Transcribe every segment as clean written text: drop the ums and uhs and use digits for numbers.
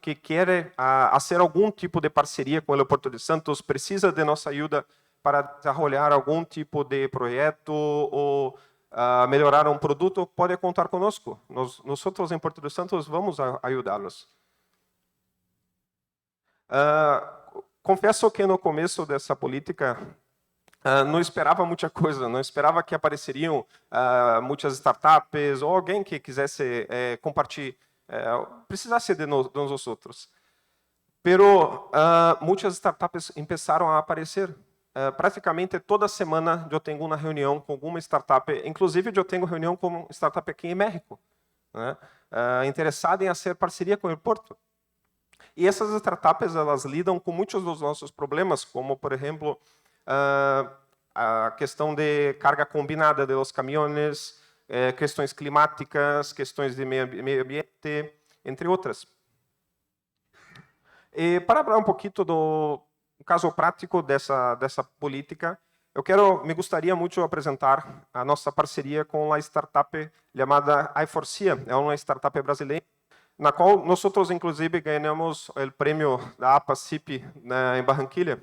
que quer fazer algum tipo de parceria com o Aeroporto de Santos, precisa de nossa ajuda para desenvolver algum tipo de projeto ou melhorar um produto, pode contar conosco. Nós em Porto de Santos vamos ajudá-los. Confesso que no começo dessa política não esperava muita coisa, não esperava que apareceriam muitas startups ou alguém que quisesse compartilhar, precisasse de nós outros. Pero muitas startups começaram a aparecer. Praticamente toda semana eu tenho uma reunião com alguma startup, inclusive eu tenho reunião com uma startup aqui em México, né, interessada em fazer parceria com o aeroporto. E essas startups elas lidam com muitos dos nossos problemas, como por exemplo a questão de carga combinada de los caminhões, questões climáticas, questões de meio ambiente, entre outras. E para falar um pouquinho do caso prático dessa política, me gostaria muito de apresentar a nossa parceria com a startup chamada iForcia, é uma startup brasileira, na qual nós inclusive ganhamos o prêmio da APA-CIP em Barranquilla.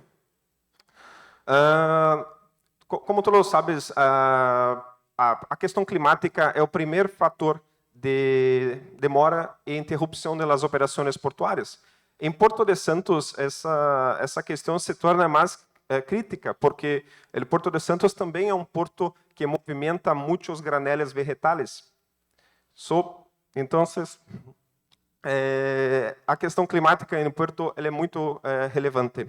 Como todos sabes, a questão climática é o primeiro fator de demora e interrupção das operações portuárias. Em Porto de Santos, essa questão se torna mais crítica, porque o Porto de Santos também é um porto que movimenta muitos graneles vegetais. Então, a questão climática no porto é muito relevante.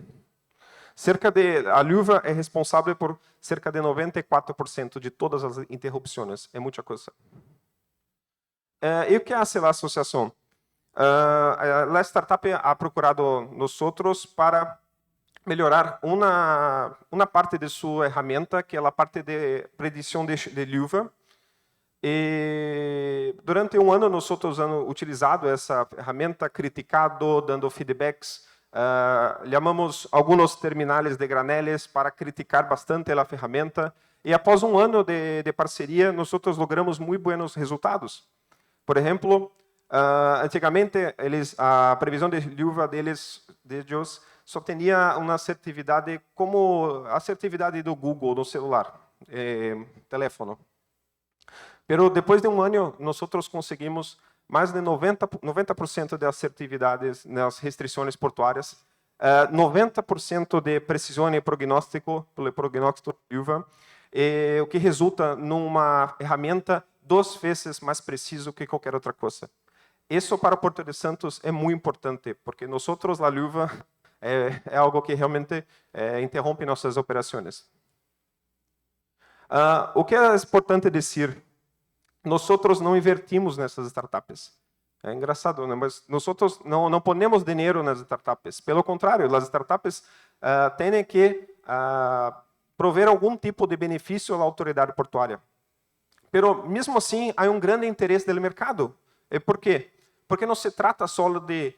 A luva é responsável por cerca de 94% de todas as interrupções. É muita coisa. E o que faz a associação? A startup ha procurado nós para melhorar uma parte de sua ferramenta, que é a parte de predição de luva. E durante um ano nós temos utilizado essa ferramenta, criticado, dando feedbacks. Chamamos alguns terminais de graneles para criticar bastante a ferramenta. E após um ano de parceria, nós logramos muito bons resultados. Por exemplo, antigamente, a previsão de luva deles só tinha uma assertividade como a assertividade do Google no celular, telefone. Pero depois de um ano, nós conseguimos mais de 90% de assertividade nas restrições portuárias, 90% de precisão e prognóstico, pelo prognóstico de luva, o que resulta numa ferramenta 2 vezes mais preciso que qualquer outra coisa. Isso para Porto de Santos é muito importante, porque nós, a luva, é algo que realmente interrompe nossas operações. O que é importante dizer? Nós não invertimos nessas startups. É engraçado, né? Mas nós não ponemos dinheiro nas startups. Pelo contrário, as startups têm que prover algum tipo de benefício à autoridade portuária. Pero, mesmo assim, há um grande interesse do mercado. E por quê? Porque não se trata só de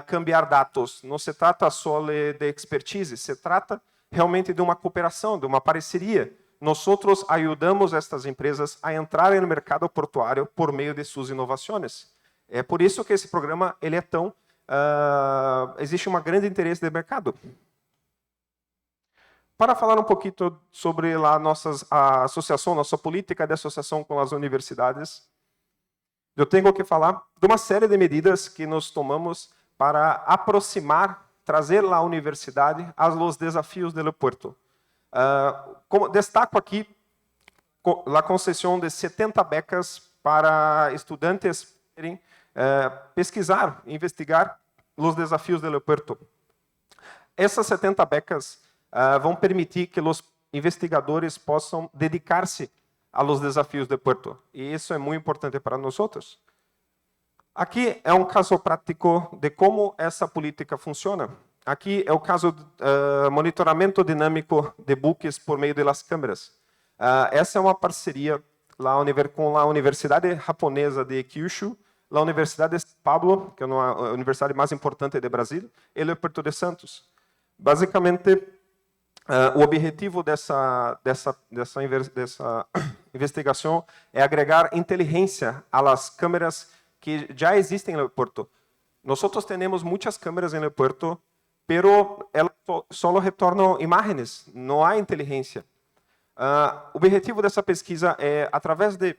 cambiar dados, não se trata só de expertise, se trata realmente de uma cooperação, de uma parceria. Nós ajudamos estas empresas a entrarem no mercado portuário por meio de suas inovações. É por isso que esse programa ele é tão existe um grande interesse do mercado. Para falar um pouquinho sobre a nossa associação, nossa política de associação com as universidades, eu tenho que falar de uma série de medidas que nós tomamos para aproximar, trazer a universidade aos desafios do aeroporto. Como destaco aqui a concessão de 70 becas para estudantes poderem pesquisar, investigar os desafios do aeroporto. Essas 70 becas vão permitir que os investigadores possam dedicar-se aos desafios do aeroporto. E isso é muito importante para nós. Aqui é um caso prático de como essa política funciona. Aqui é o caso do monitoramento dinâmico de buques por meio das câmeras. Essa é uma parceria com a Universidade Japonesa de Kyushu, a Universidade de São Paulo, que é a universidade mais importante do Brasil, e o Aeroporto de Santos. Basicamente, o objetivo dessa investigação é agregar inteligência às câmeras que já existem no aeroporto. Nosotros tenemos muchas cámaras en el puerto, pero elas solo retornam imagens, não há inteligência. O objetivo dessa pesquisa é, através de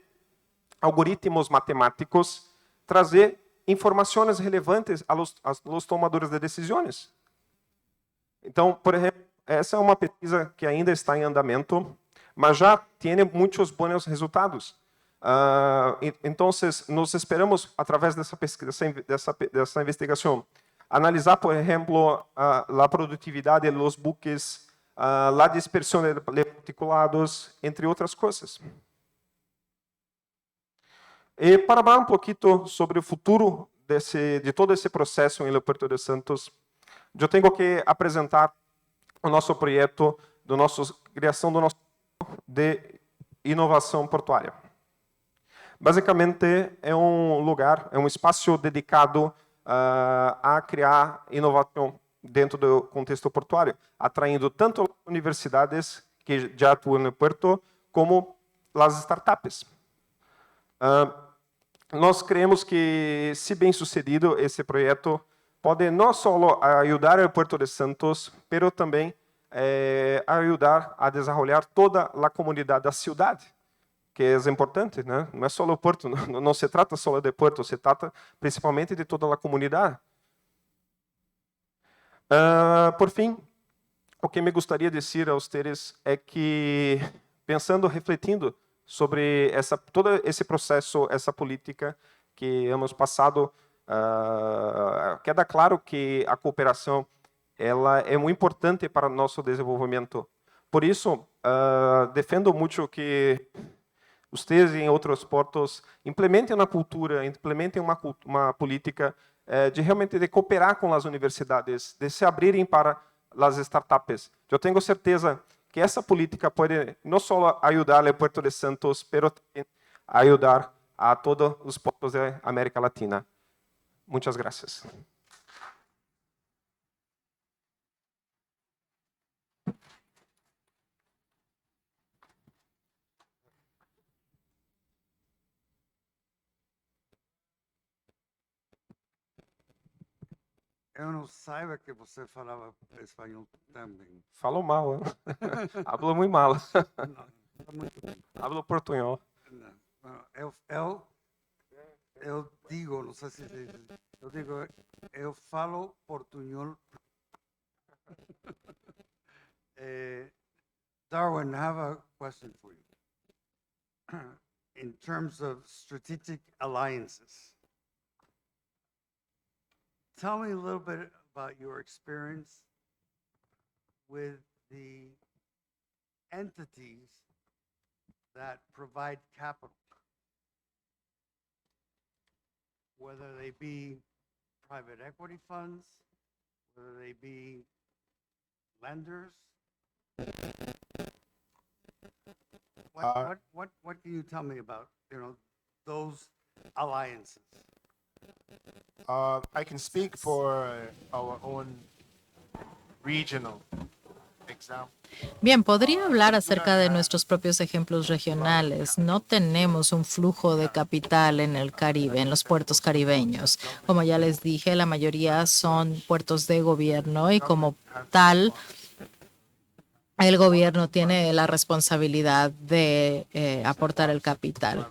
algoritmos matemáticos, trazer informações relevantes aos tomadores de decisões. Então, por exemplo, essa é uma pesquisa que ainda está em andamento, mas já tem muitos bons resultados. Então, nós esperamos, através dessa pesquisa, dessa investigação, analisar, por exemplo, a produtividade dos buques, a dispersão de particulados, entre outras coisas. E para falar um pouquinho sobre o futuro de todo esse processo em Porto de Santos, eu tenho que apresentar o nosso projeto, criação do nosso de inovação portuária. Basicamente, é um lugar, é um espaço dedicado a criar inovação dentro do contexto portuário, atraindo tanto universidades que já atuam no Porto, como as startups. Nós creemos que, se bem sucedido, esse projeto pode não só ajudar o Porto de Santos, mas também ajudar a desenvolver toda a comunidade da cidade, que é importante, né? Não é só o Porto, não se trata só de Porto, se trata principalmente de toda a comunidade. Por fim, o que me gostaria de dizer a vocês é que, pensando, refletindo sobre todo esse processo, essa política que hemos passado, queda claro que a cooperação ela é muito importante para o nosso desenvolvimento. Por isso, defendo muito que vocês em outros portos implementem uma cultura, implementem uma política de realmente cooperar com as universidades, de se abrirem para as startups. Eu tenho certeza que essa política pode não só ajudar o Porto de Santos, mas também ajudar a todos os portos da América Latina. Muchas gracias. Eu não saiba que você falava espanhol também. Falo mal, hein? Hablo muito mal. Não, muito bem. Hablo portunhol. Eu digo, não sei se eu digo, eu falo portunhol. Darwin, I have a question for you. In terms of strategic alliances, tell me a little bit about your experience with the entities that provide capital, whether they be private equity funds, whether they be lenders. What can you tell me about, those alliances? I can speak for our own regional example. Bien, podría hablar acerca de nuestros propios ejemplos regionales. No tenemos un flujo de capital en el Caribe, en los puertos caribeños. Como ya les dije, la mayoría son puertos de gobierno y como tal, el gobierno tiene la responsabilidad de aportar el capital.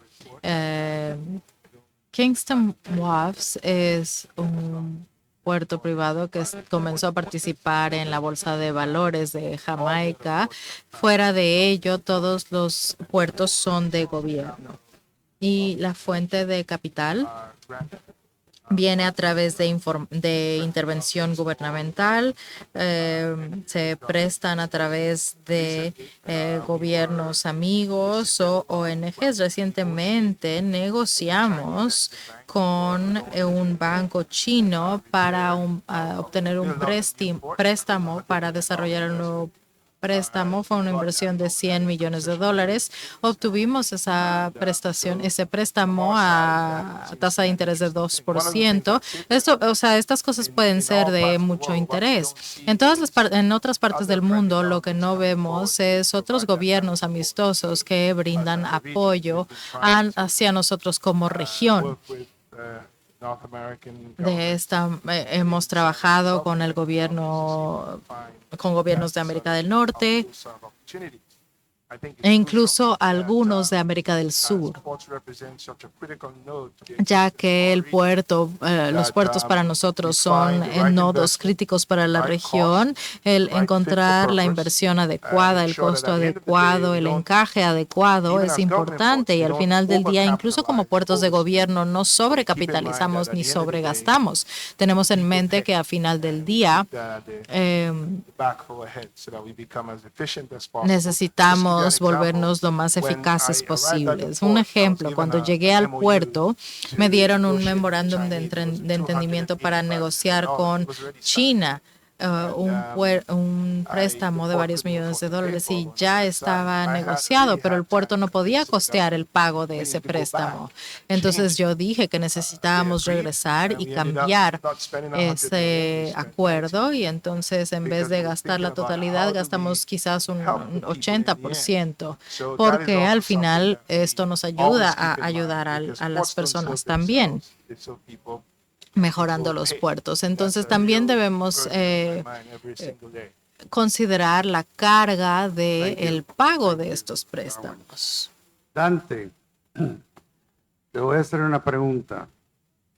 Kingston Wharves es un puerto privado que comenzó a participar en la Bolsa de Valores de Jamaica. Fuera de ello, todos los puertos son de gobierno. Y la fuente de capital viene a través de intervención gubernamental, se prestan a través de gobiernos amigos o ONGs. Recientemente negociamos con un banco chino para obtener un préstamo para desarrollar un nuevo préstamo. Fue una inversión de $100 millones. Obtuvimos ese préstamo a tasa de interés de 2%. Estas cosas pueden ser de mucho interés. En otras partes del mundo, lo que no vemos es otros gobiernos amistosos que brindan apoyo hacia nosotros como región. North American de esta. Hemos trabajado con el gobierno, con gobiernos de América del Norte e incluso algunos de América del Sur, ya que el puerto, los puertos para nosotros son nodos críticos para la región. El encontrar la inversión adecuada, el costo adecuado, el encaje adecuado es importante, y al final del día, incluso como puertos de gobierno, no sobrecapitalizamos ni sobregastamos. Tenemos en mente que al final del día necesitamos volvernos lo más eficaces posibles. Un ejemplo, cuando llegué al puerto, me dieron un memorándum de entendimiento para negociar con China un préstamo de varios millones de dólares, y ya estaba negociado, pero el puerto no podía costear el pago de ese préstamo. Entonces yo dije que necesitábamos regresar y cambiar ese acuerdo, y entonces en vez de gastar la totalidad, gastamos quizás un 80%, porque al final esto nos ayuda a ayudar a las personas también, mejorando los puertos. Entonces también debemos considerar la carga del pago de estos préstamos. Dante, te voy a hacer una pregunta.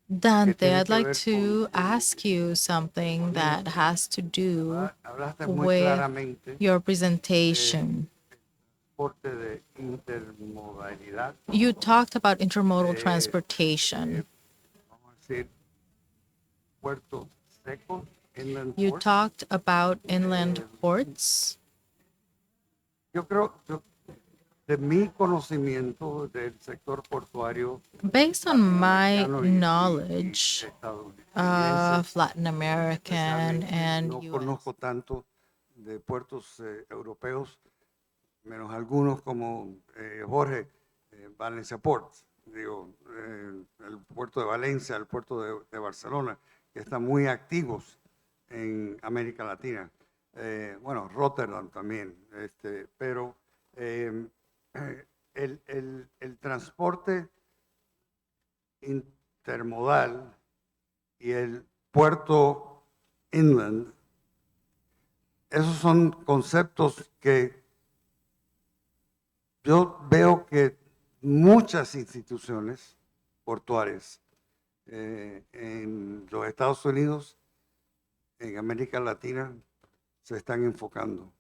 Dante, I'd like to ask you something that has to do Hablaste muy with claramente your presentation. transporte de intermodalidad, You talked about intermodal transportation. vamos a decir, puertos secos, inland You ports. talked about inland ports. Yo creo, de mi conocimiento del sector portuario Based on my americano y knowledge estadounidense, of Latin American especialmente, and no US, conozco tanto de puertos europeos, menos algunos como Jorge, Valencia Port, digo, el puerto de Valencia, el puerto de Barcelona, que están muy activos en América Latina. Bueno, Rotterdam también, pero el transporte intermodal y el puerto inland, esos son conceptos que yo veo que muchas instituciones portuarias en los Estados Unidos, en América Latina, se están enfocando.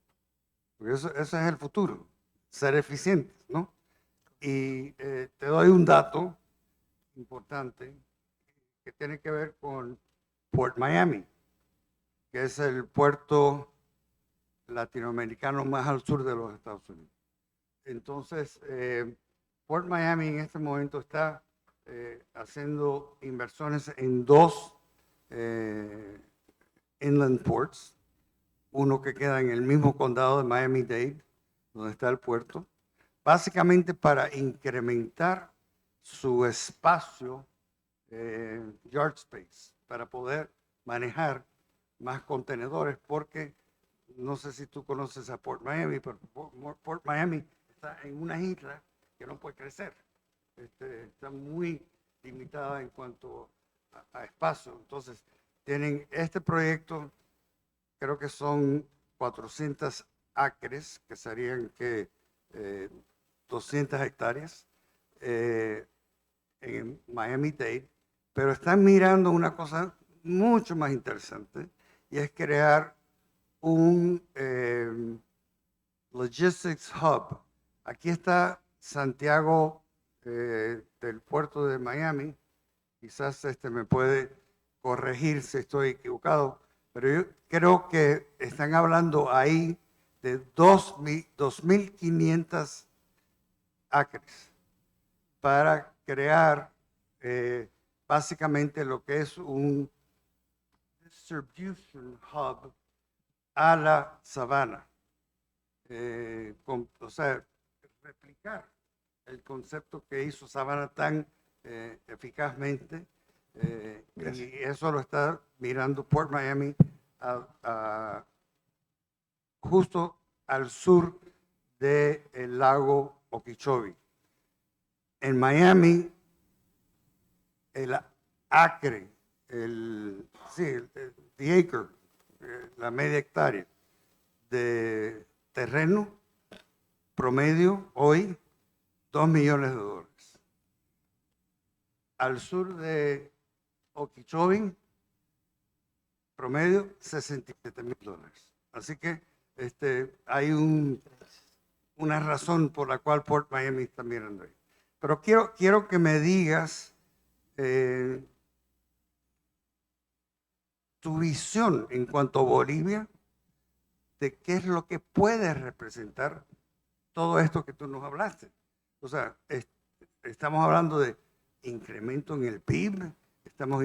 Porque ese es el futuro, ser eficientes, ¿no? Y te doy un dato importante que tiene que ver con Port Miami, que es el puerto latinoamericano más al sur de los Estados Unidos. Entonces, Port Miami en este momento está haciendo inversiones en dos inland ports, uno que queda en el mismo condado de Miami-Dade, donde está el puerto, básicamente para incrementar su espacio, yard space, para poder manejar más contenedores, porque no sé si tú conoces a Port Miami, pero Port Miami está en una isla que no puede crecer. Está muy limitada en cuanto a espacio. Entonces, tienen este proyecto, creo que son 400 acres, que serían que 200 hectáreas en Miami-Dade, pero están mirando una cosa mucho más interesante, y es crear un logistics hub. Aquí está Santiago del puerto de Miami, quizás me puede corregir si estoy equivocado, pero yo creo que están hablando ahí de 2.500 acres para crear básicamente lo que es un distribution hub a la sabana. O sea, replicar el concepto que hizo Savannah tan eficazmente, y eso lo está mirando Port Miami justo al sur del lago Okeechobee. En Miami, acre, the acre, la media hectárea de terreno promedio hoy $2 millones. Al sur de Okeechobee, promedio $67,000. Así que hay una razón por la cual Port Miami está mirando ahí. Pero quiero que me digas tu visión en cuanto a Bolivia, de qué es lo que puede representar todo esto que tú nos hablaste. O sea, estamos hablando de incremento en el PIB, estamos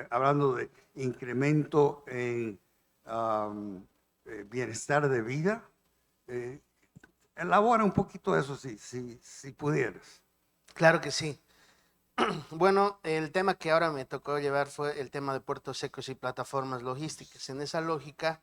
hablando de incremento en bienestar de vida. Elabora un poquito eso, si pudieras. Claro que sí. Bueno, el tema que ahora me tocó llevar fue el tema de puertos secos y plataformas logísticas. En esa lógica,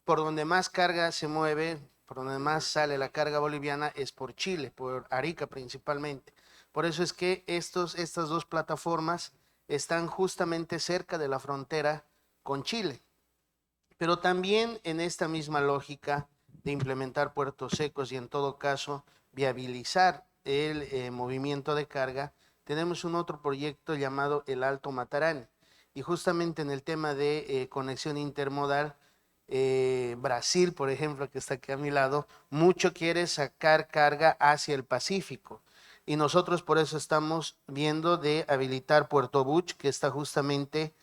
por donde más carga se mueve, por donde más sale la carga boliviana es por Chile, por Arica principalmente. Por eso es que estas dos plataformas están justamente cerca de la frontera con Chile. Pero también en esta misma lógica de implementar puertos secos y en todo caso viabilizar el movimiento de carga, tenemos un otro proyecto llamado el Alto Matarani. Y justamente en el tema de conexión intermodal, Brasil, por ejemplo, que está aquí a mi lado, mucho quiere sacar carga hacia el Pacífico. Y nosotros por eso estamos viendo de habilitar Puerto Buch, que está justamente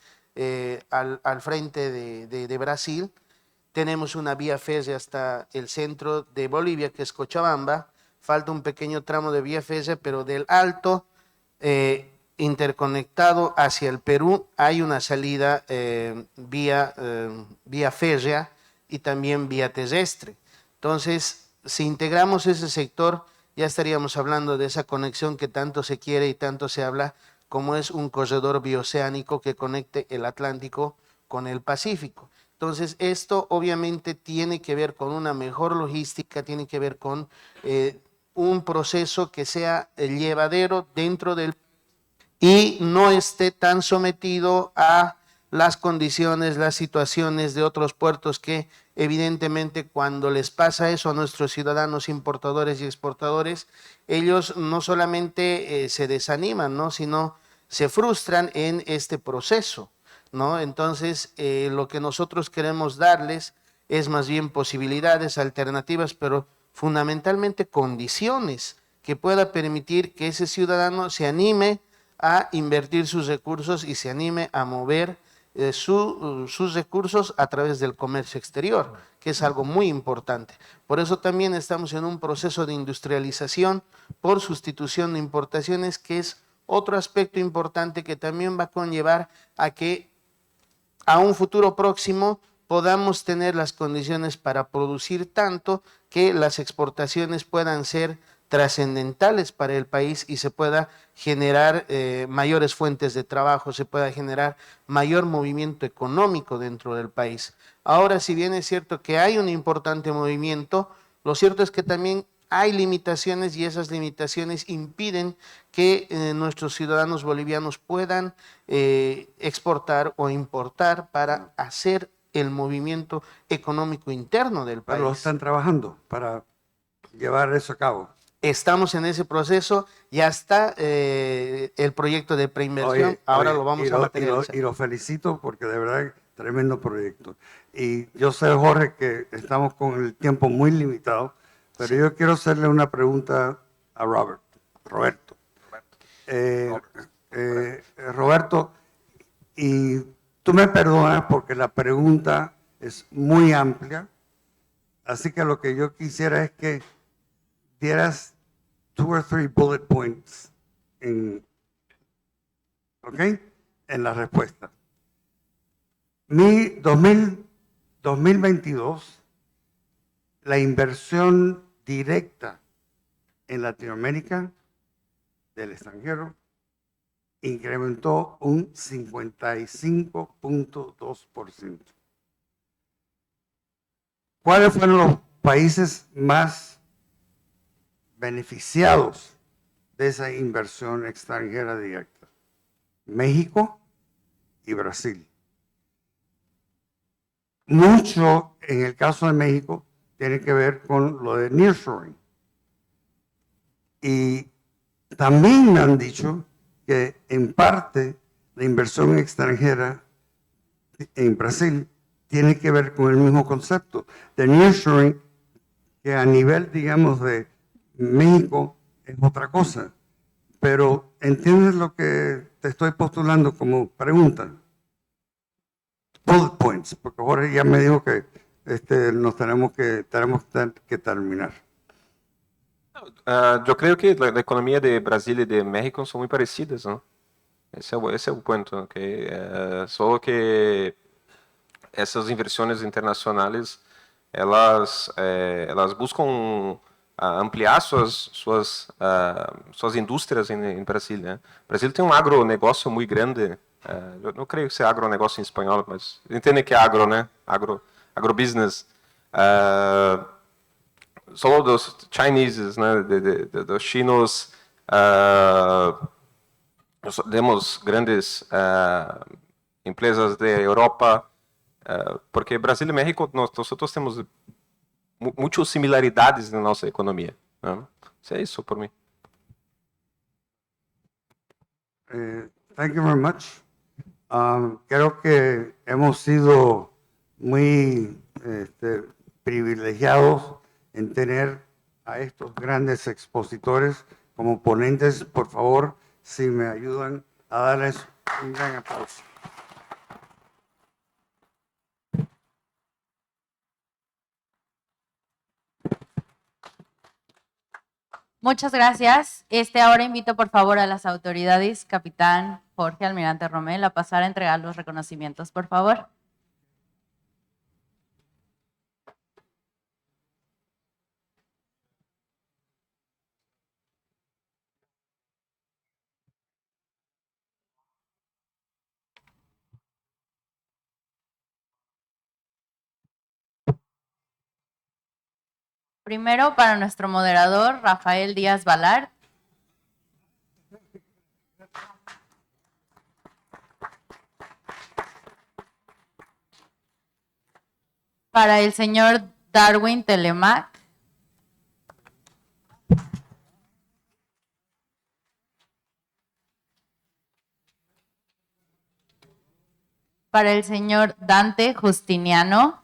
al frente de Brasil. Tenemos una vía férrea hasta el centro de Bolivia, que es Cochabamba. Falta un pequeño tramo de vía férrea, pero del Alto interconectado hacia el Perú hay una salida vía férrea y también vía terrestre. Entonces, si integramos ese sector, ya estaríamos hablando de esa conexión que tanto se quiere y tanto se habla, como es un corredor bioceánico que conecte el Atlántico con el Pacífico. Entonces, esto obviamente tiene que ver con una mejor logística, tiene que ver con un proceso que sea llevadero dentro del y no esté tan sometido a las condiciones, las situaciones de otros puertos que evidentemente cuando les pasa eso a nuestros ciudadanos importadores y exportadores, ellos no solamente se desaniman, ¿no?, sino se frustran en este proceso, ¿no? Entonces, lo que nosotros queremos darles es más bien posibilidades, alternativas, pero fundamentalmente condiciones que pueda permitir que ese ciudadano se anime a invertir sus recursos y se anime a mover sus recursos a través del comercio exterior, que es algo muy importante. Por eso también estamos en un proceso de industrialización por sustitución de importaciones, que es otro aspecto importante que también va a conllevar a que a un futuro próximo podamos tener las condiciones para producir tanto que las exportaciones puedan ser trascendentales para el país y se pueda generar mayores fuentes de trabajo, se pueda generar mayor movimiento económico dentro del país. Ahora, si bien es cierto que hay un importante movimiento, lo cierto es que también hay limitaciones y esas limitaciones impiden que nuestros ciudadanos bolivianos puedan exportar o importar para hacer el movimiento económico interno del país. Pero están trabajando para llevar eso a cabo. Estamos en ese proceso, ya está el proyecto de preinversión, ahora lo vamos a materializar. Y lo felicito porque de verdad es tremendo proyecto. Y yo sé, Jorge, que estamos con el tiempo muy limitado, pero sí, yo quiero hacerle una pregunta a Roberto. Roberto, y tú me perdonas porque la pregunta es muy amplia, así que lo que yo quisiera es que dieras 2 or 3 bullet points en la respuesta. 2022, la inversión directa en Latinoamérica del extranjero incrementó un 55.2%. ¿Cuáles fueron los países más beneficiados de esa inversión extranjera directa? México y Brasil. Mucho en el caso de México tiene que ver con lo de nearshoring. Y también me han dicho que en parte la inversión extranjera en Brasil tiene que ver con el mismo concepto de nearshoring, que a nivel, digamos, de México es otra cosa. Pero ¿entiendes lo que te estoy postulando como pregunta? Bullet points, porque Jorge ya me dijo que tenemos que terminar. Yo creo que la economía de Brasil y de México son muy parecidas, ¿no? Ese es el punto, que solo que essas inversões internacionais elas buscam ampliar suas indústrias em Brasil, né? O Brasil tem um agronegócio muito grande. Eu não creio que seja agronegócio em espanhol, mas entendem que é agro, né? Agrobusiness. Solo dos chineses, né? Dos chinos. Nós temos grandes empresas de Europa. Porque Brasil e México, nós temos muitas similaridades na nossa economia, né? É isso por mim. Thank you very much. Creo que hemos sido muy privilegiados en tener a estos grandes expositores como ponentes. Por favor, si me ayudan a darles un gran aplauso. Muchas gracias. Ahora invito por favor a las autoridades, capitán Jorge Almirante Romel, a pasar a entregar los reconocimientos, por favor. Primero, para nuestro moderador, Rafael Díaz Balart. Para el señor Darwin Telemac. Para el señor Dante Justiniano.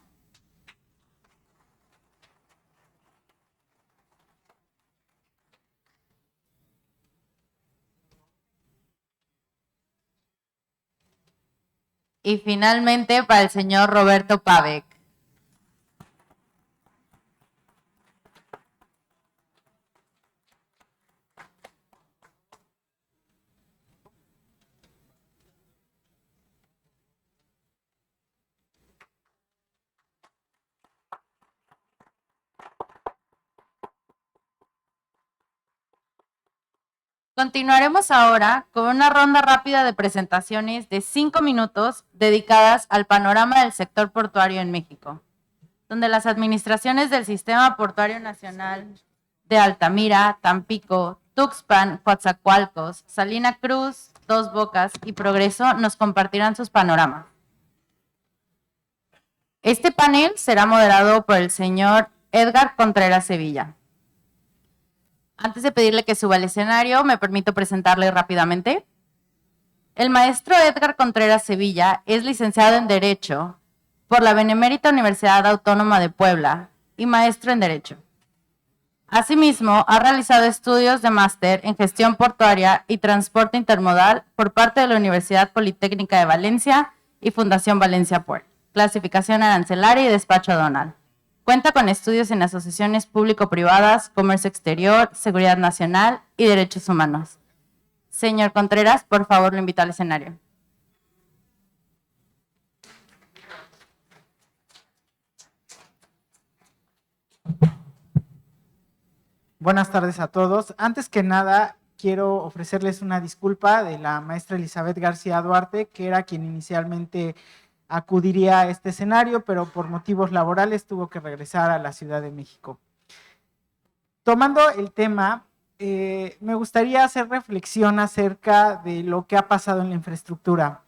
Y finalmente para el señor Roberto Pavec. Continuaremos ahora con una ronda rápida de presentaciones de 5 minutos dedicadas al panorama del sector portuario en México, donde las administraciones del Sistema Portuario Nacional de Altamira, Tampico, Tuxpan, Coatzacoalcos, Salina Cruz, Dos Bocas y Progreso nos compartirán sus panoramas. Este panel será moderado por el señor Edgar Contreras Sevilla. Antes de pedirle que suba al escenario, me permito presentarle rápidamente. El maestro Edgar Contreras Sevilla es licenciado en Derecho por la Benemérita Universidad Autónoma de Puebla y maestro en Derecho. Asimismo, ha realizado estudios de máster en Gestión Portuaria y Transporte Intermodal por parte de la Universidad Politécnica de Valencia y Fundación Valencia Port, clasificación arancelaria y despacho aduanal. Cuenta con estudios en asociaciones público-privadas, comercio exterior, seguridad nacional y derechos humanos. Señor Contreras, por favor, lo invito al escenario. Buenas tardes a todos. Antes que nada, quiero ofrecerles una disculpa de la maestra Elizabeth García Duarte, que era quien inicialmente acudiría a este escenario, pero por motivos laborales tuvo que regresar a la Ciudad de México. Tomando el tema me gustaría hacer reflexión acerca de lo que ha pasado en la infraestructura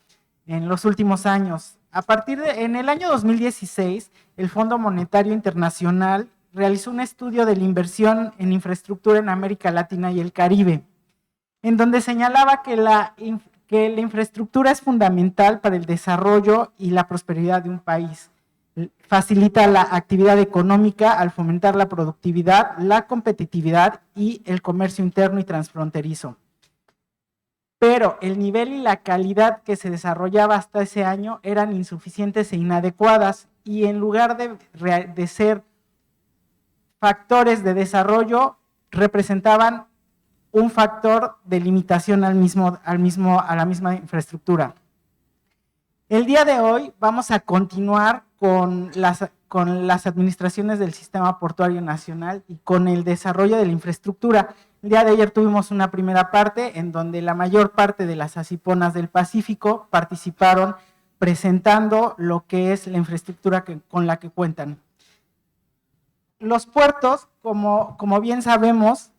en los últimos años. En el año 2016, el Fondo Monetario Internacional realizó un estudio de la inversión en infraestructura en América Latina y el Caribe, en donde señalaba que la infraestructura es fundamental para el desarrollo y la prosperidad de un país. Facilita la actividad económica al fomentar la productividad, la competitividad y el comercio interno y transfronterizo. Pero el nivel y la calidad que se desarrollaba hasta ese año eran insuficientes e inadecuadas, y en lugar de ser factores de desarrollo, representaban un factor de limitación a la misma infraestructura. El día de hoy vamos a continuar con las administraciones del Sistema Portuario Nacional y con el desarrollo de la infraestructura. El día de ayer tuvimos una primera parte en donde la mayor parte de las asiponas del Pacífico participaron presentando lo que es la infraestructura con la que cuentan. Los puertos, como bien sabemos,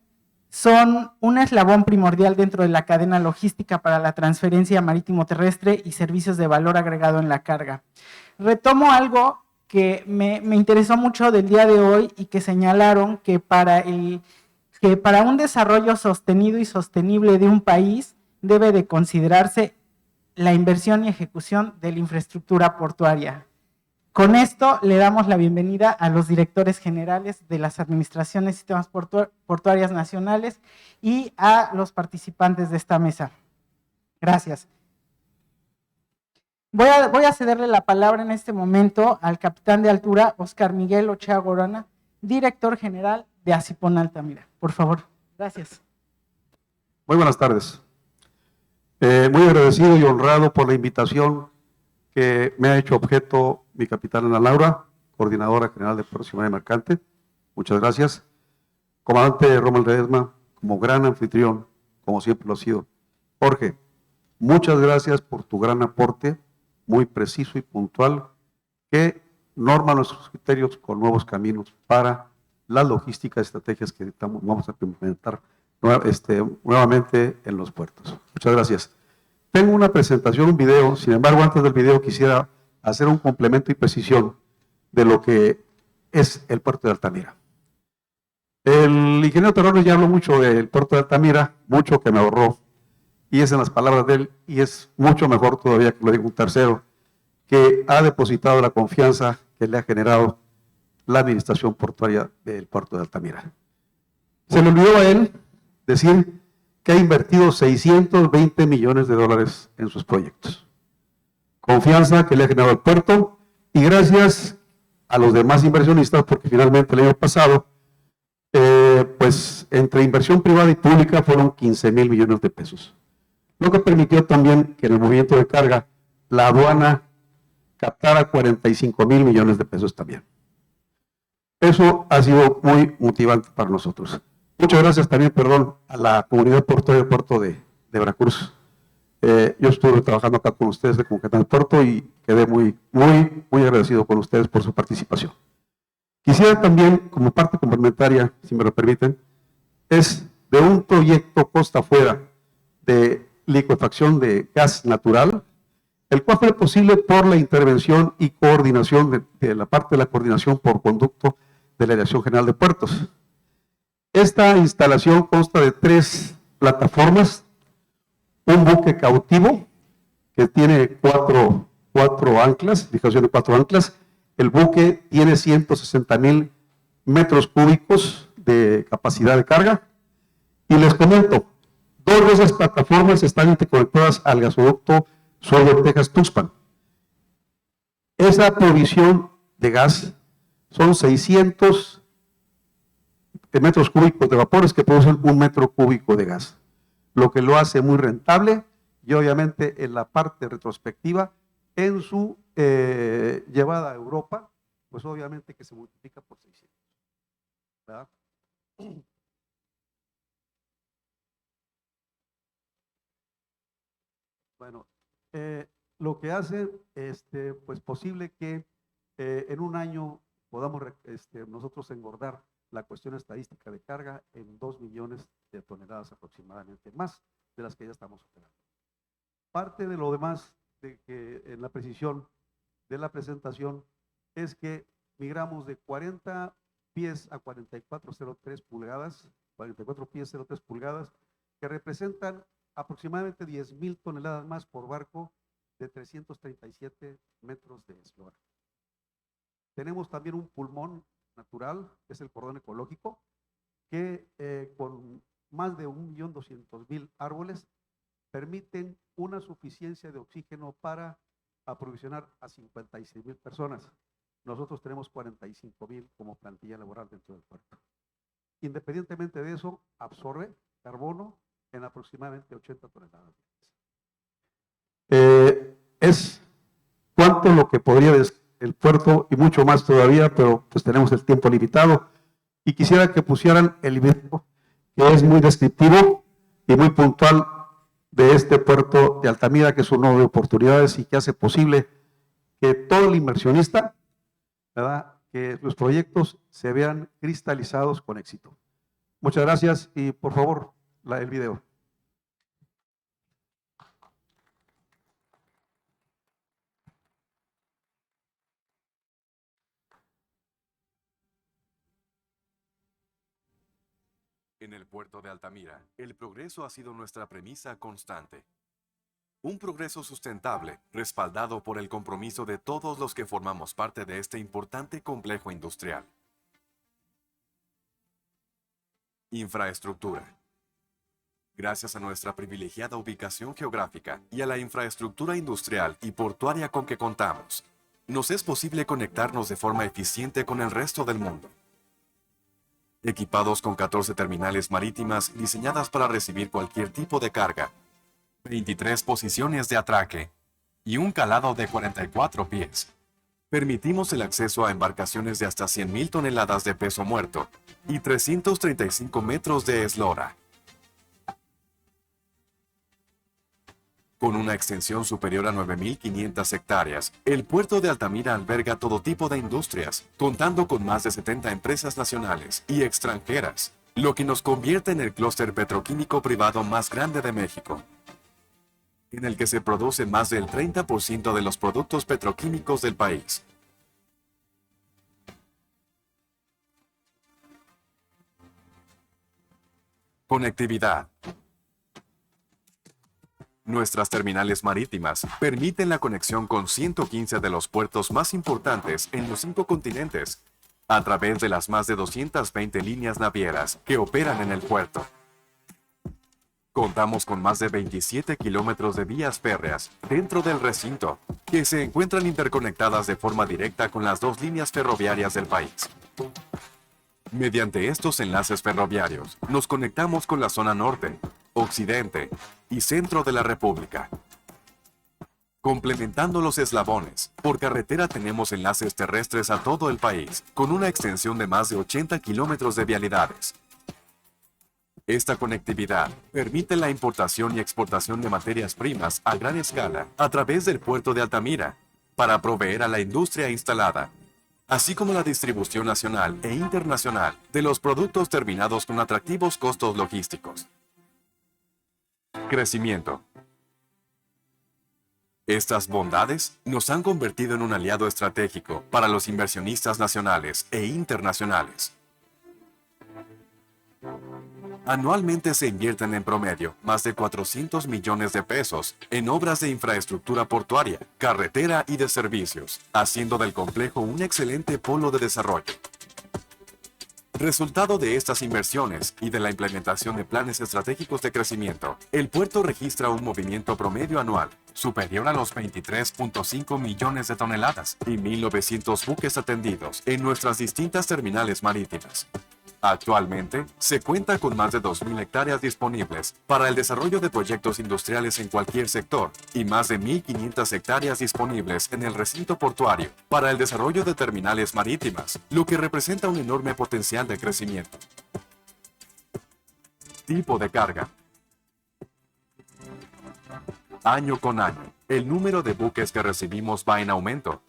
son un eslabón primordial dentro de la cadena logística para la transferencia marítimo-terrestre y servicios de valor agregado en la carga. Retomo algo que me interesó mucho del día de hoy y que señalaron que para un desarrollo sostenido y sostenible de un país debe de considerarse la inversión y ejecución de la infraestructura portuaria. Con esto le damos la bienvenida a los directores generales de las administraciones y sistemas portuarias nacionales y a los participantes de esta mesa. Gracias. Voy a cederle la palabra en este momento al capitán de altura, Oscar Miguel Ochea Gorona, director general de Asipon Altamira. Por favor. Gracias. Muy buenas tardes. Muy agradecido y honrado por la invitación que me ha hecho objeto mi capitán Ana Laura, coordinadora general de Puertos y Marina Mercante. Muchas gracias. Comandante Rommel Ledesma, como gran anfitrión, como siempre lo ha sido. Jorge, muchas gracias por tu gran aporte, muy preciso y puntual, que norma nuestros criterios con nuevos caminos para la logística y estrategias que vamos a implementar nuevamente en los puertos. Muchas gracias. Tengo una presentación, un video, sin embargo, antes del video quisiera hacer un complemento y precisión de lo que es el puerto de Altamira. El ingeniero Terrones ya habló mucho del puerto de Altamira, mucho que me ahorró, y es en las palabras de él, y es mucho mejor todavía que lo diga un tercero, que ha depositado la confianza que le ha generado la administración portuaria del puerto de Altamira. Se le olvidó a él decir que ha invertido 620 millones de dólares en sus proyectos. Confianza que le ha generado el puerto, y gracias a los demás inversionistas, porque finalmente el año pasado, pues entre inversión privada y pública fueron 15,000 millones de pesos. Lo que permitió también que en el movimiento de carga la aduana captara 45,000 millones de pesos también. Eso ha sido muy motivante para nosotros. Muchas gracias también, a la comunidad portuaria del puerto de Veracruz. Yo estuve trabajando acá con ustedes como capitán del puerto y quedé muy agradecido con ustedes por su participación. Quisiera también, como parte complementaria, si me lo permiten, es de un proyecto costa afuera de licuefacción de gas natural, el cual fue posible por la intervención y coordinación de la parte de la coordinación por conducto de la Dirección General de Puertos. Esta instalación consta de 3 plataformas, un buque cautivo que tiene 4 anclas, fijación de 4 anclas. El buque tiene 160,000 metros cúbicos de capacidad de carga. Y les comento, 2 de esas plataformas están interconectadas al gasoducto Sur Texas-Tuxpan. Esa provisión de gas son 600 metros cúbicos de vapores que producen 1 metro cúbico de gas, lo que lo hace muy rentable y obviamente en la parte retrospectiva, en su llevada a Europa, pues obviamente que se multiplica por 600. ¿Verdad? Bueno, lo que hace pues posible que en un año podamos nosotros engordar la cuestión estadística de carga en 2 millones de toneladas aproximadamente, más de las que ya estamos operando. Parte de lo demás de que en la precisión de la presentación es que migramos de 40 pies a 44,03 pulgadas, 44 pies 03 pulgadas, que representan aproximadamente 10,000 toneladas más por barco de 337 metros de eslora. Tenemos también un pulmón natural, que es el cordón ecológico, que con más de 1.200.000 árboles permiten una suficiencia de oxígeno para aprovisionar a 56,000 personas. Nosotros tenemos 45,000 como plantilla laboral dentro del puerto. Independientemente de eso, absorbe carbono en aproximadamente 80 toneladas. Es cuánto lo que podría decir el puerto y mucho más todavía, pero pues tenemos el tiempo limitado. Y quisiera que pusieran el video, que es muy descriptivo y muy puntual de este puerto de Altamira, que es un nodo de oportunidades y que hace posible que todo el inversionista, ¿verdad?, que los proyectos se vean cristalizados con éxito. Muchas gracias y por favor, el video. En el puerto de Altamira, el progreso ha sido nuestra premisa constante. Un progreso sustentable, respaldado por el compromiso de todos los que formamos parte de este importante complejo industrial. Infraestructura. Gracias a nuestra privilegiada ubicación geográfica y a la infraestructura industrial y portuaria con que contamos, nos es posible conectarnos de forma eficiente con el resto del mundo. Equipados con 14 terminales marítimas diseñadas para recibir cualquier tipo de carga, 23 posiciones de atraque y un calado de 44 pies. Permitimos el acceso a embarcaciones de hasta 100,000 toneladas de peso muerto y 335 metros de eslora. Con una extensión superior a 9.500 hectáreas, el puerto de Altamira alberga todo tipo de industrias, contando con más de 70 empresas nacionales y extranjeras, lo que nos convierte en el clúster petroquímico privado más grande de México, en el que se produce más del 30% de los productos petroquímicos del país. Conectividad. Nuestras terminales marítimas permiten la conexión con 115 de los puertos más importantes en los 5 continentes, a través de las más de 220 líneas navieras que operan en el puerto. Contamos con más de 27 kilómetros de vías férreas dentro del recinto, que se encuentran interconectadas de forma directa con las 2 líneas ferroviarias del país. Mediante estos enlaces ferroviarios, nos conectamos con la zona norte, occidente y centro de la República. Complementando los eslabones, por carretera tenemos enlaces terrestres a todo el país, con una extensión de más de 80 kilómetros de vialidades. Esta conectividad permite la importación y exportación de materias primas a gran escala a través del puerto de Altamira, para proveer a la industria instalada, así como la distribución nacional e internacional de los productos terminados con atractivos costos logísticos. Crecimiento. Estas bondades nos han convertido en un aliado estratégico para los inversionistas nacionales e internacionales. Anualmente se invierten en promedio más de 400 millones de pesos en obras de infraestructura portuaria, carretera y de servicios, haciendo del complejo un excelente polo de desarrollo. Resultado de estas inversiones y de la implementación de planes estratégicos de crecimiento, el puerto registra un movimiento promedio anual superior a los 23.5 millones de toneladas y 1.900 buques atendidos en nuestras distintas terminales marítimas. Actualmente, se cuenta con más de 2.000 hectáreas disponibles para el desarrollo de proyectos industriales en cualquier sector y más de 1.500 hectáreas disponibles en el recinto portuario para el desarrollo de terminales marítimas, lo que representa un enorme potencial de crecimiento. Tipo de carga. Año con año, el número de buques que recibimos va en aumento.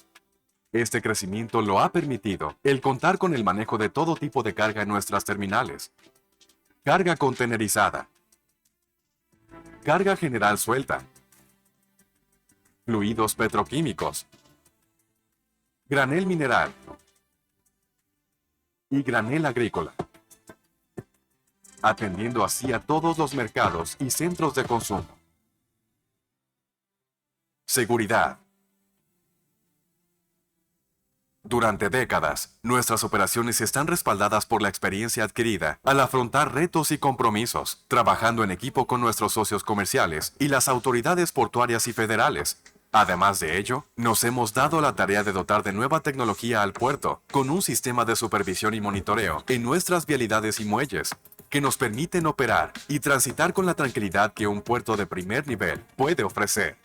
Este crecimiento lo ha permitido el contar con el manejo de todo tipo de carga en nuestras terminales. Carga contenerizada. Carga general suelta. Fluidos petroquímicos. Granel mineral. Y granel agrícola. Atendiendo así a todos los mercados y centros de consumo. Seguridad. Durante décadas, nuestras operaciones están respaldadas por la experiencia adquirida al afrontar retos y compromisos, trabajando en equipo con nuestros socios comerciales y las autoridades portuarias y federales. Además de ello, nos hemos dado la tarea de dotar de nueva tecnología al puerto, con un sistema de supervisión y monitoreo en nuestras vialidades y muelles, que nos permiten operar y transitar con la tranquilidad que un puerto de primer nivel puede ofrecer.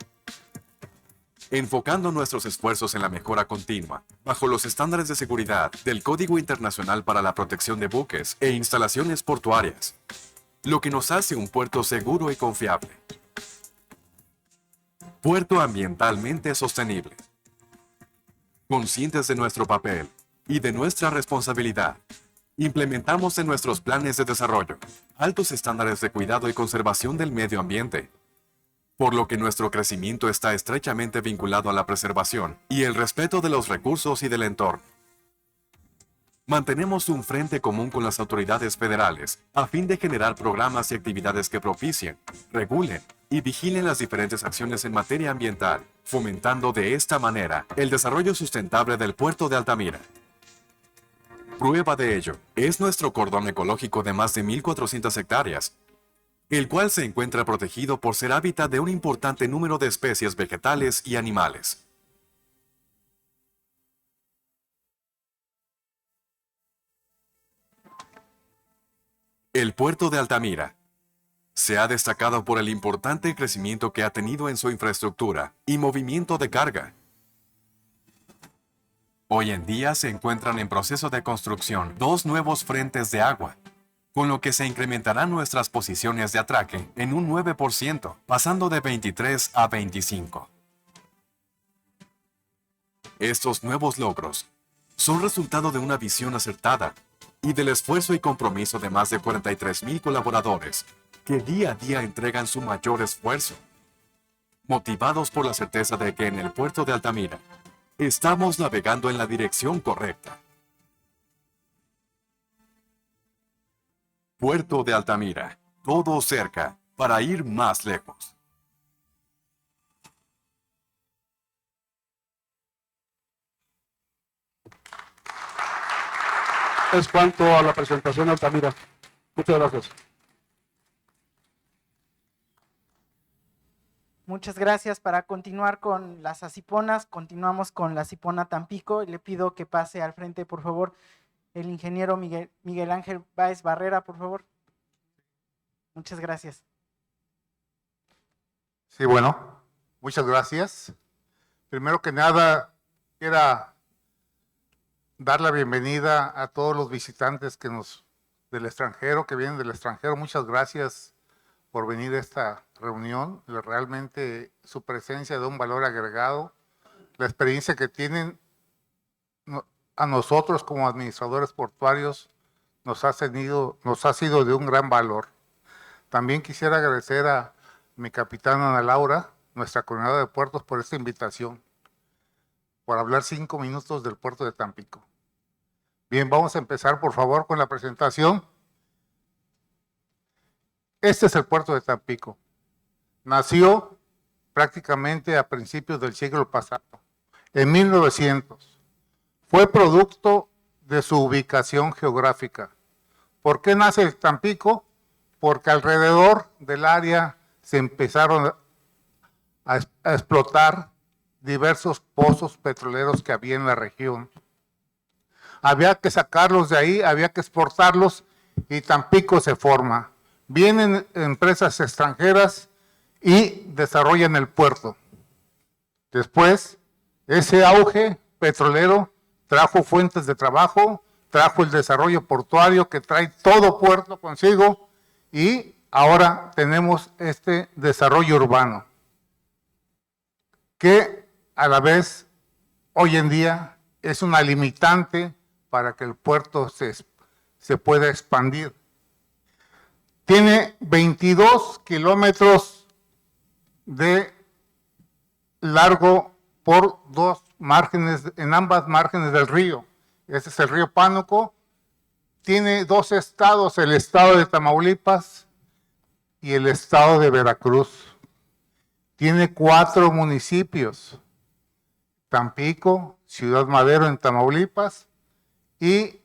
Enfocando nuestros esfuerzos en la mejora continua, bajo los estándares de seguridad del Código Internacional para la Protección de Buques e Instalaciones Portuarias, lo que nos hace un puerto seguro y confiable. Puerto ambientalmente sostenible. Conscientes de nuestro papel y de nuestra responsabilidad, implementamos en nuestros planes de desarrollo altos estándares de cuidado y conservación del medio ambiente, por lo que nuestro crecimiento está estrechamente vinculado a la preservación y el respeto de los recursos y del entorno. Mantenemos un frente común con las autoridades federales a fin de generar programas y actividades que propicien, regulen y vigilen las diferentes acciones en materia ambiental, fomentando de esta manera el desarrollo sustentable del puerto de Altamira. Prueba de ello es nuestro cordón ecológico de más de 1.400 hectáreas, el cual se encuentra protegido por ser hábitat de un importante número de especies vegetales y animales. El puerto de Altamira se ha destacado por el importante crecimiento que ha tenido en su infraestructura y movimiento de carga. Hoy en día se encuentran en proceso de construcción 2 nuevos frentes de agua, con lo que se incrementarán nuestras posiciones de atraque en un 9%, pasando de 23 a 25. Estos nuevos logros son resultado de una visión acertada y del esfuerzo y compromiso de más de 43,000 colaboradores que día a día entregan su mayor esfuerzo, motivados por la certeza de que en el puerto de Altamira estamos navegando en la dirección correcta. Puerto de Altamira, todo cerca para ir más lejos. Es cuanto a la presentación de Altamira. Muchas gracias. Muchas gracias. Para continuar con las asiponas, continuamos con la asipona Tampico. Le pido que pase al frente, por favor, el ingeniero Miguel Ángel Báez Barrera, por favor. Muchas gracias. Sí, bueno, muchas gracias. Primero que nada, quiero dar la bienvenida a todos los visitantes del extranjero, que vienen del extranjero. Muchas gracias por venir a esta reunión. Realmente su presencia da un valor agregado. La experiencia que tienen a nosotros como administradores portuarios nos ha sido de un gran valor. También quisiera agradecer a mi capitana Ana Laura, nuestra coordinadora de puertos, por esta invitación, por hablar 5 minutos del puerto de Tampico. Bien, vamos a empezar por favor con la presentación. Este es el puerto de Tampico. Nació prácticamente a principios del siglo pasado, en 1900. Fue producto de su ubicación geográfica. ¿Por qué nace el Tampico? Porque alrededor del área se empezaron a explotar diversos pozos petroleros que había en la región. Había que sacarlos de ahí, había que exportarlos y Tampico se forma. Vienen empresas extranjeras y desarrollan el puerto. Después, ese auge petrolero trajo fuentes de trabajo, trajo el desarrollo portuario que trae todo puerto consigo y ahora tenemos este desarrollo urbano que a la vez hoy en día es una limitante para que el puerto se pueda expandir. Tiene 22 kilómetros de largo por dos márgenes, en ambas márgenes del río. Ese es el río Pánuco. Tiene dos estados, el estado de Tamaulipas y el estado de Veracruz. Tiene 4 municipios: Tampico, Ciudad Madero en Tamaulipas y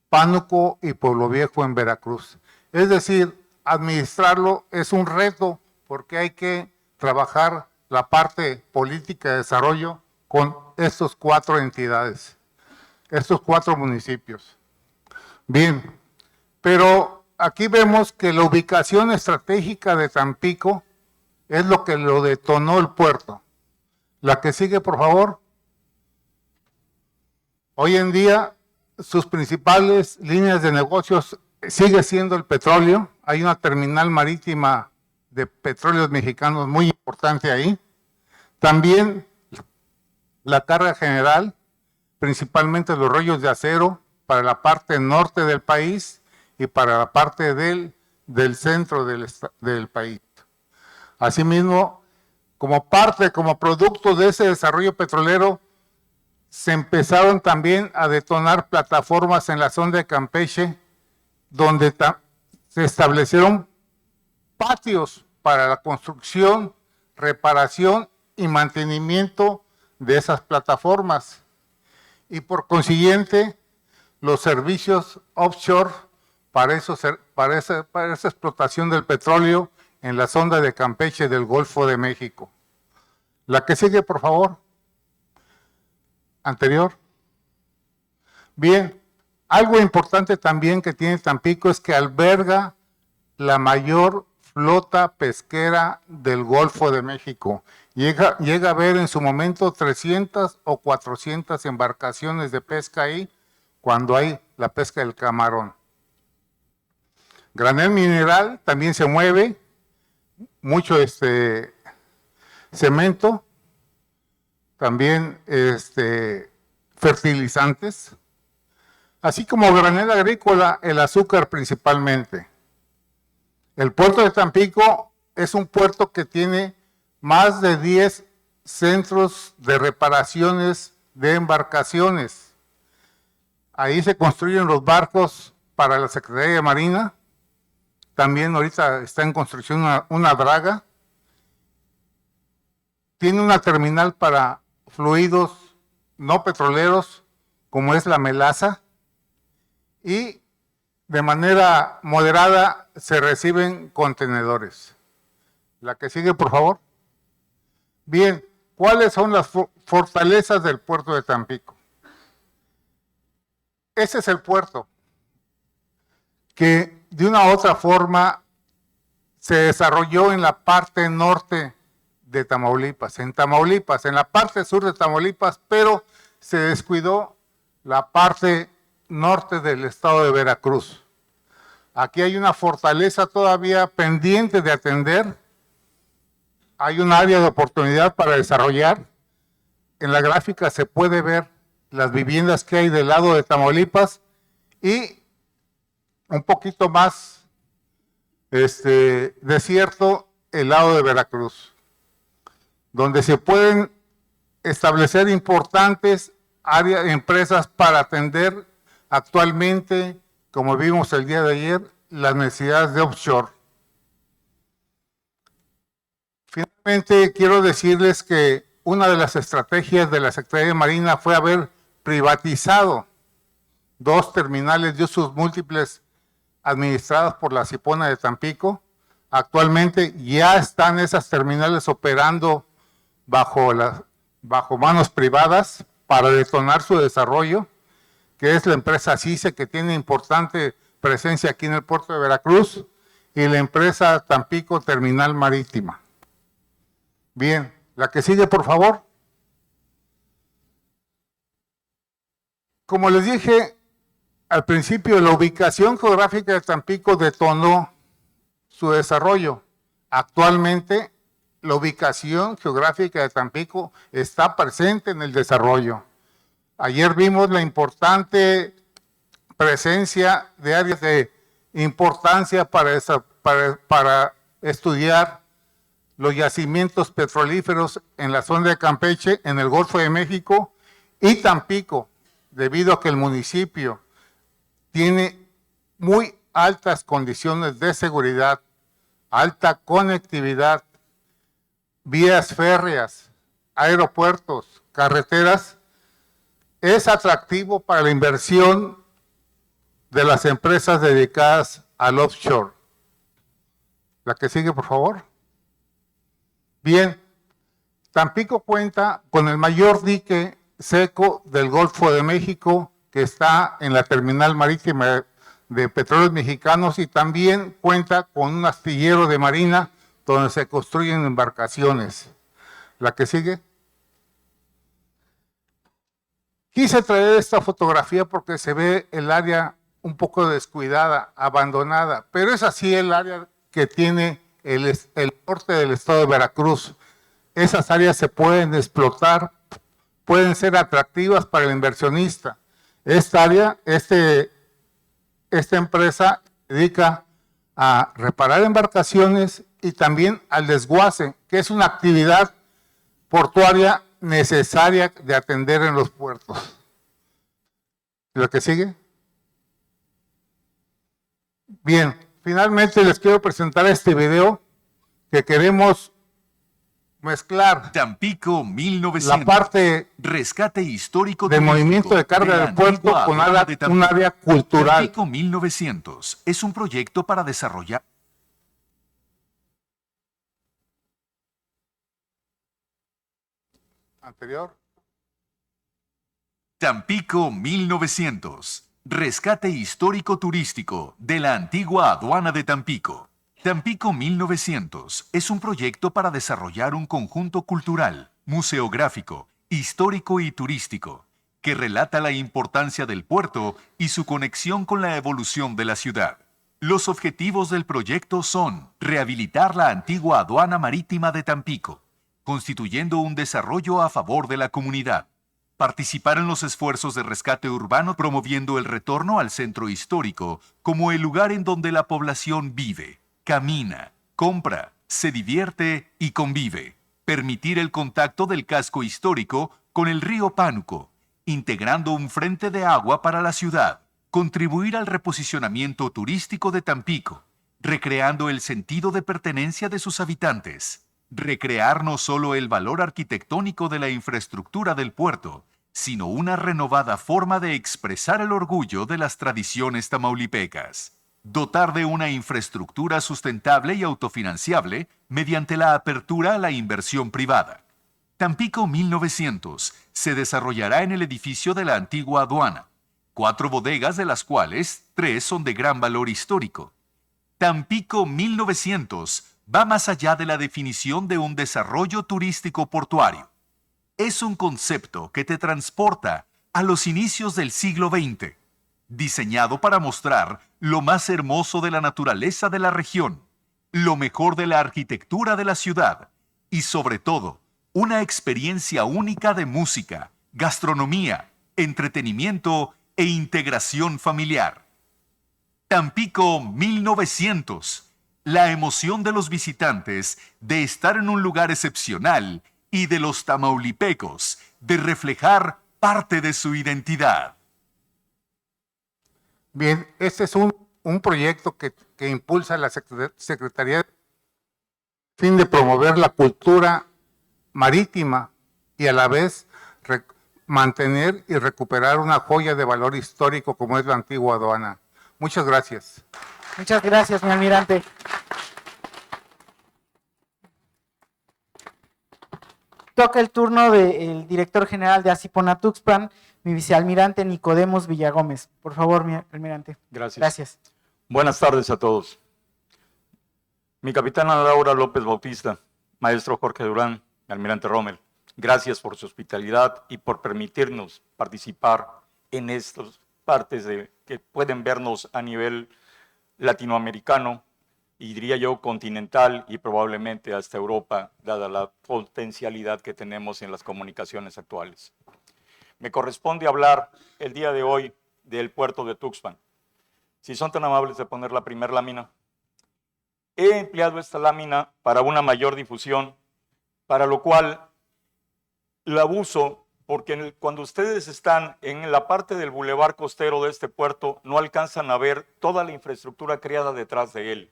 Pánuco y Pueblo Viejo en Veracruz. Es decir, administrarlo es un reto porque hay que trabajar la parte política de desarrollo con estos 4 entidades, estos 4 municipios. Bien, pero aquí vemos que la ubicación estratégica de Tampico es lo que lo detonó el puerto. La que sigue, por favor. Hoy en día, sus principales líneas de negocios sigue siendo el petróleo. Hay una terminal marítima de petróleos mexicanos muy importante ahí. También la carga general, principalmente los rollos de acero para la parte norte del país y para la parte del centro del país. Asimismo, como producto de ese desarrollo petrolero, se empezaron también a detonar plataformas en la zona de Campeche, donde se establecieron patios para la construcción, reparación y mantenimiento de esas plataformas. Y por consiguiente, los servicios offshore para esa explotación del petróleo en la zona de Campeche del Golfo de México. La que sigue, por favor. Anterior. Bien, algo importante también que tiene Tampico es que alberga la mayor flota pesquera del Golfo de México. Llega a haber en su momento 300 o 400 embarcaciones de pesca ahí cuando hay la pesca del camarón. Granel mineral también se mueve, mucho cemento, también fertilizantes, así como granel agrícola, el azúcar principalmente. El puerto de Tampico es un puerto que tiene más de 10 centros de reparaciones de embarcaciones. Ahí se construyen los barcos para la Secretaría de Marina. También ahorita está en construcción una draga. Tiene una terminal para fluidos no petroleros, como es la melaza. Y de manera moderada se reciben contenedores. La que sigue, por favor. Bien, ¿cuáles son las fortalezas del puerto de Tampico? Ese es el puerto que de una u otra forma se desarrolló en la parte norte de Tamaulipas, en la parte sur de Tamaulipas, pero se descuidó la parte norte del estado de Veracruz. Aquí hay una fortaleza todavía pendiente de atender. Hay un área de oportunidad para desarrollar. En la gráfica se puede ver las viviendas que hay del lado de Tamaulipas y un poquito más desierto el lado de Veracruz, donde se pueden establecer importantes áreas, empresas para atender actualmente, como vimos el día de ayer, las necesidades de offshore. Finalmente, quiero decirles que una de las estrategias de la Secretaría de Marina fue haber privatizado 2 terminales de usos múltiples administradas por la Cipona de Tampico. Actualmente ya están esas terminales operando bajo manos privadas para detonar su desarrollo, que es la empresa CICE, que tiene importante presencia aquí en el puerto de Veracruz, y la empresa Tampico Terminal Marítima. Bien, la que sigue, por favor. Como les dije al principio, la ubicación geográfica de Tampico detonó su desarrollo. Actualmente, la ubicación geográfica de Tampico está presente en el desarrollo. Ayer vimos la importante presencia de áreas de importancia para estudiar los yacimientos petrolíferos en la zona de Campeche, en el Golfo de México y Tampico, debido a que el municipio tiene muy altas condiciones de seguridad, alta conectividad, vías férreas, aeropuertos, carreteras. Es atractivo para la inversión de las empresas dedicadas al offshore. La que sigue, por favor. Bien, Tampico cuenta con el mayor dique seco del Golfo de México, que está en la terminal marítima de Petróleos Mexicanos, y también cuenta con un astillero de marina donde se construyen embarcaciones. La que sigue. Quise traer esta fotografía porque se ve el área un poco descuidada, abandonada, pero es así el área que tiene el norte del estado de Veracruz. Esas áreas se pueden explotar, pueden ser atractivas para el inversionista. Esta área, esta empresa dedica a reparar embarcaciones y también al desguace, que es una actividad portuaria necesaria de atender en los puertos. ¿Lo que sigue? Bien, finalmente les quiero presentar este video que queremos mezclar Tampico 1900. la parte Rescate histórico del movimiento de carga del puerto con un área cultural. Tampico 1900 es un proyecto para desarrollar. Anterior. Tampico 1900. Rescate histórico turístico de la antigua aduana de Tampico. Tampico 1900 es un proyecto para desarrollar un conjunto cultural, museográfico, histórico y turístico que relata la importancia del puerto y su conexión con la evolución de la ciudad. Los objetivos del proyecto son rehabilitar la antigua aduana marítima de Tampico, constituyendo un desarrollo a favor de la comunidad. Participar en los esfuerzos de rescate urbano promoviendo el retorno al centro histórico como el lugar en donde la población vive, camina, compra, se divierte y convive. Permitir el contacto del casco histórico con el río Pánuco, integrando un frente de agua para la ciudad. Contribuir al reposicionamiento turístico de Tampico, recreando el sentido de pertenencia de sus habitantes. Recrear no solo el valor arquitectónico de la infraestructura del puerto, sino una renovada forma de expresar el orgullo de las tradiciones tamaulipecas. Dotar de una infraestructura sustentable y autofinanciable mediante la apertura a la inversión privada. Tampico 1900 se desarrollará en el edificio de la antigua aduana, 4 bodegas de las cuales 3 son de gran valor histórico. Tampico 1900 va más allá de la definición de un desarrollo turístico portuario. Es un concepto que te transporta a los inicios del siglo XX, diseñado para mostrar lo más hermoso de la naturaleza de la región, lo mejor de la arquitectura de la ciudad y, sobre todo, una experiencia única de música, gastronomía, entretenimiento e integración familiar. Tampico 1900. La emoción de los visitantes de estar en un lugar excepcional y de los tamaulipecos de reflejar parte de su identidad. Bien, este es un proyecto que impulsa la Secretaría a fin de promover la cultura marítima y a la vez mantener y recuperar una joya de valor histórico como es la antigua aduana. Muchas gracias. Muchas gracias, mi almirante. Toca el turno del director general de Asipona Tuxpan, mi vicealmirante Nicodemos Villagómez. Por favor, mi almirante. Gracias. Gracias. Buenas tardes a todos. Mi capitana Laura López Bautista, maestro Jorge Durán, almirante Rommel, gracias por su hospitalidad y por permitirnos participar en estas partes que pueden vernos a nivel latinoamericano y diría yo continental y probablemente hasta Europa, dada la potencialidad que tenemos en las comunicaciones actuales. me corresponde hablar el día de hoy del puerto de Tuxpan. Si son tan amables de poner la primera lámina. He empleado esta lámina para una mayor difusión, para lo cual la uso porque cuando ustedes están en la parte del bulevar costero de este puerto, no alcanzan a ver toda la infraestructura creada detrás de él.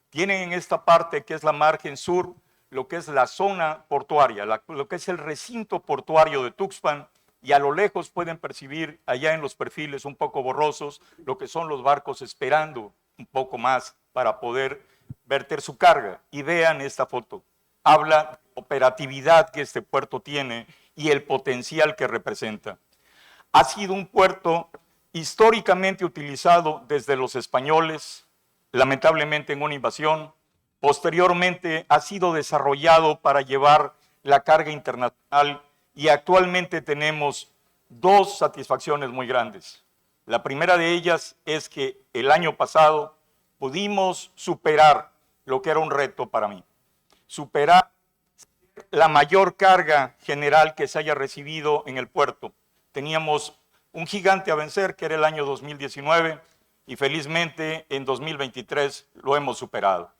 Tienen en esta parte, que es la margen sur, lo que es la zona portuaria, lo que es el recinto portuario de Tuxpan, y a lo lejos pueden percibir allá en los perfiles un poco borrosos lo que son los barcos esperando un poco más para poder verter su carga. Y vean esta foto, habla de la operatividad que este puerto tiene y el potencial que representa. Ha sido un puerto históricamente utilizado desde los españoles, lamentablemente en una invasión. Posteriormente ha sido desarrollado para llevar la carga internacional y actualmente tenemos dos satisfacciones muy grandes. La primera de ellas es que el año pasado pudimos superar lo que era un reto para mí, superar la mayor carga general que se haya recibido en el puerto. Teníamos un gigante a vencer, que era el año 2019, y felizmente en 2023 lo hemos superado.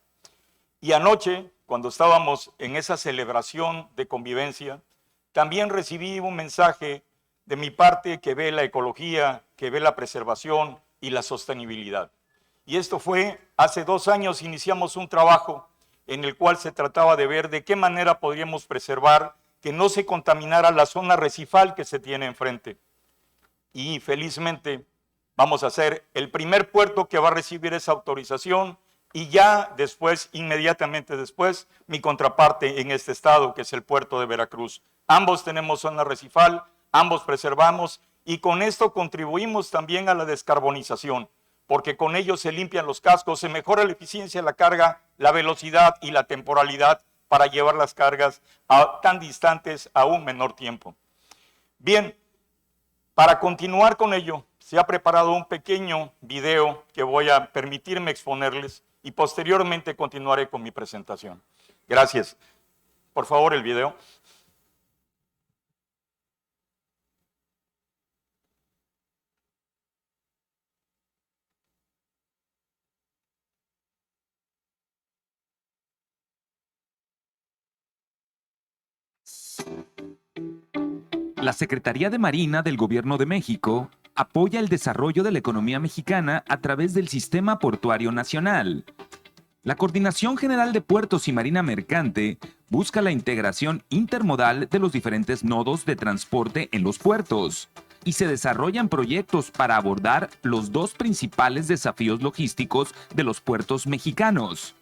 Y anoche, cuando estábamos en esa celebración de convivencia, también recibí un mensaje de mi parte que ve la ecología, que ve la preservación y la sostenibilidad. Y esto fue, hace 2 años iniciamos un trabajo en el cual se trataba de ver de qué manera podríamos preservar que no se contaminara la zona recifal que se tiene enfrente. Y felizmente vamos a ser el primer puerto que va a recibir esa autorización, y ya después, inmediatamente después, mi contraparte en este estado, que es el puerto de Veracruz. Ambos tenemos zona recifal, ambos preservamos, y con esto contribuimos también a la descarbonización, porque con ello se limpian los cascos, se mejora la eficiencia de la carga, la velocidad y la temporalidad para llevar las cargas tan distantes a un menor tiempo. Bien, para continuar con ello, se ha preparado un pequeño video que voy a permitirme exponerles y posteriormente continuaré con mi presentación. Gracias. Por favor, el video. La Secretaría de Marina del Gobierno de México apoya el desarrollo de la economía mexicana a través del Sistema Portuario Nacional. La Coordinación General de Puertos y Marina Mercante busca la integración intermodal de los diferentes nodos de transporte en los puertos y se desarrollan proyectos para abordar los 2 principales desafíos logísticos de los puertos mexicanos: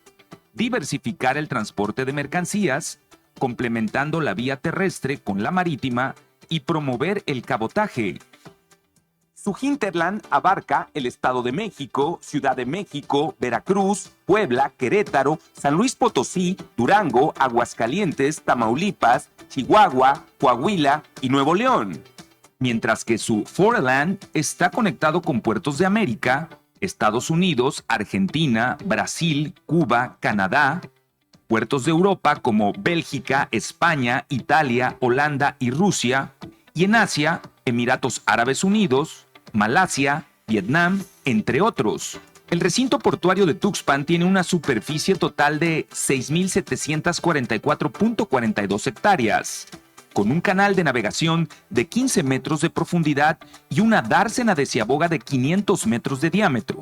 diversificar el transporte de mercancías, complementando la vía terrestre con la marítima, y promover el cabotaje. Su hinterland abarca el Estado de México, Ciudad de México, Veracruz, Puebla, Querétaro, San Luis Potosí, Durango, Aguascalientes, Tamaulipas, Chihuahua, Coahuila y Nuevo León. Mientras que su foreland está conectado con puertos de América, Estados Unidos, Argentina, Brasil, Cuba, Canadá, puertos de Europa como Bélgica, España, Italia, Holanda y Rusia, y en Asia, Emiratos Árabes Unidos, Malasia, Vietnam, entre otros. El recinto portuario de Tuxpan tiene una superficie total de 6.744.42 hectáreas, con un canal de navegación de 15 metros de profundidad y una dársena de ciaboga de 500 metros de diámetro.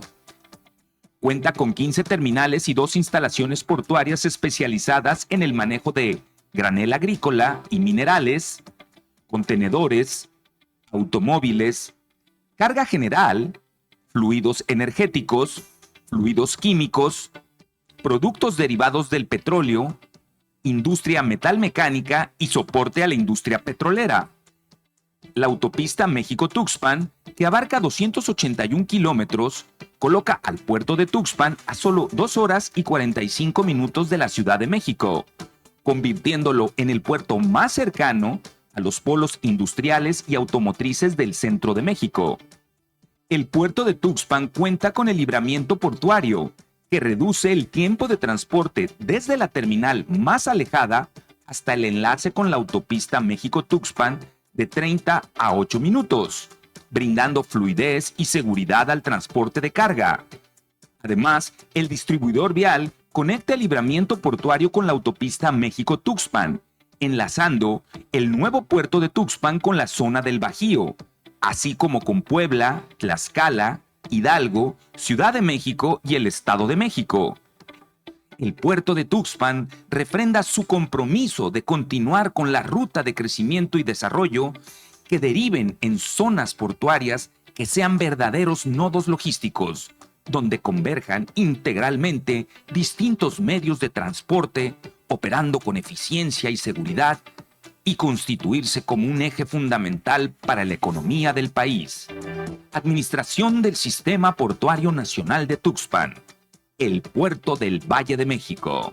Cuenta con 15 terminales y 2 instalaciones portuarias especializadas en el manejo de granel agrícola y minerales, contenedores, automóviles, carga general, fluidos energéticos, fluidos químicos, productos derivados del petróleo, industria metalmecánica y soporte a la industria petrolera. La autopista México-Tuxpan, que abarca 281 kilómetros, coloca al puerto de Tuxpan a solo 2 horas y 45 minutos de la Ciudad de México, convirtiéndolo en el puerto más cercano a los polos industriales y automotrices del centro de México. El puerto de Tuxpan cuenta con el libramiento portuario, que reduce el tiempo de transporte desde la terminal más alejada hasta el enlace con la autopista México-Tuxpan de 30 a 8 minutos, brindando fluidez y seguridad al transporte de carga. Además, el distribuidor vial conecta el libramiento portuario con la autopista México-Tuxpan, enlazando el nuevo puerto de Tuxpan con la zona del Bajío, así como con Puebla, Tlaxcala, Hidalgo, Ciudad de México y el Estado de México. El puerto de Tuxpan refrenda su compromiso de continuar con la ruta de crecimiento y desarrollo que deriven en zonas portuarias que sean verdaderos nodos logísticos, donde converjan integralmente distintos medios de transporte, operando con eficiencia y seguridad, y constituirse como un eje fundamental para la economía del país. Administración del Sistema Portuario Nacional de Tuxpan, el Puerto del Valle de México.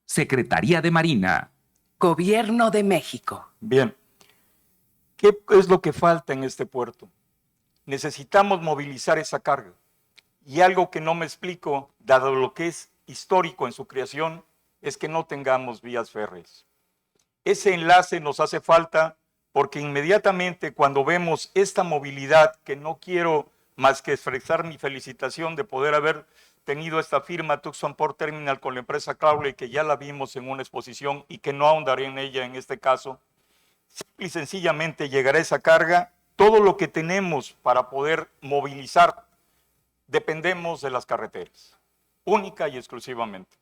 Secretaría de Marina. Gobierno de México. Bien, ¿qué es lo que falta en este puerto? Necesitamos movilizar esa carga. Y algo que no me explico, dado lo que es histórico en su creación, es que no tengamos vías férreas. Ese enlace nos hace falta porque inmediatamente cuando vemos esta movilidad, que no quiero más que expresar mi felicitación de poder haber tenido esta firma Tuxpan Port Terminal con la empresa Crowley, que ya la vimos en una exposición y que no ahondaré en ella en este caso, simple y sencillamente llegará esa carga. Todo lo que tenemos para poder movilizar dependemos de las carreteras, única y exclusivamente.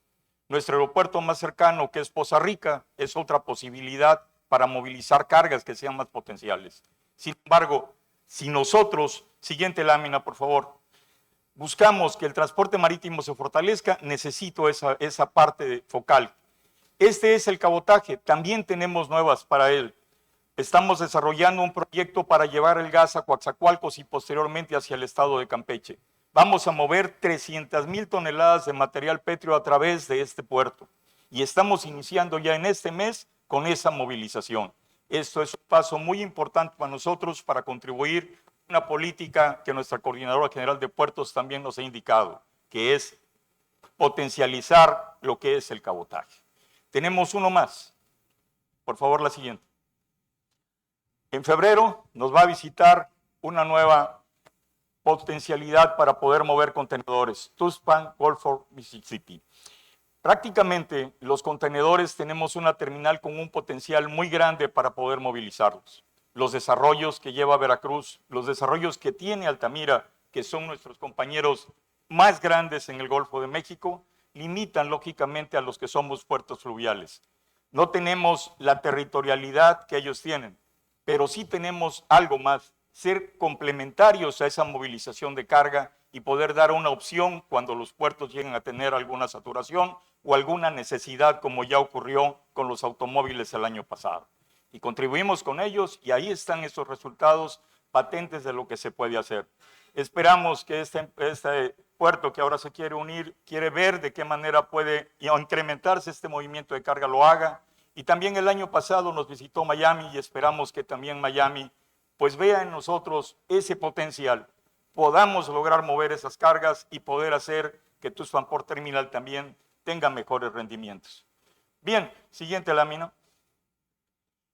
Nuestro aeropuerto más cercano, que es Poza Rica, es otra posibilidad para movilizar cargas que sean más potenciales. Sin embargo, si nosotros, siguiente lámina por favor, buscamos que el transporte marítimo se fortalezca, necesito esa parte focal. Este es el cabotaje, también tenemos nuevas para él. Estamos desarrollando un proyecto para llevar el gas a Coatzacoalcos y posteriormente hacia el estado de Campeche. Vamos a mover 300,000 toneladas de material pétreo a través de este puerto. Y estamos iniciando ya en este mes con esa movilización. Esto es un paso muy importante para nosotros para contribuir a una política que nuestra Coordinadora General de Puertos también nos ha indicado, que es potencializar lo que es el cabotaje. Tenemos uno más. Por favor, la siguiente. En febrero nos va a visitar una nueva potencialidad para poder mover contenedores, Tuxpan Gulf Port, Mississippi. Prácticamente los contenedores tenemos una terminal con un potencial muy grande para poder movilizarlos. Los desarrollos que lleva Veracruz, los desarrollos que tiene Altamira, que son nuestros compañeros más grandes en el Golfo de México, limitan lógicamente a los que somos puertos fluviales. No tenemos la territorialidad que ellos tienen, pero sí tenemos algo más, ser complementarios a esa movilización de carga y poder dar una opción cuando los puertos lleguen a tener alguna saturación o alguna necesidad, como ya ocurrió con los automóviles el año pasado. Y contribuimos con ellos y ahí están esos resultados patentes de lo que se puede hacer. Esperamos que este puerto que ahora se quiere unir, quiere ver de qué manera puede incrementarse este movimiento de carga, lo haga. Y también el año pasado nos visitó Miami y esperamos que también Miami pues vea en nosotros ese potencial, podamos lograr mover esas cargas y poder hacer que Tuxpan Port Terminal también tenga mejores rendimientos. Bien, siguiente lámina.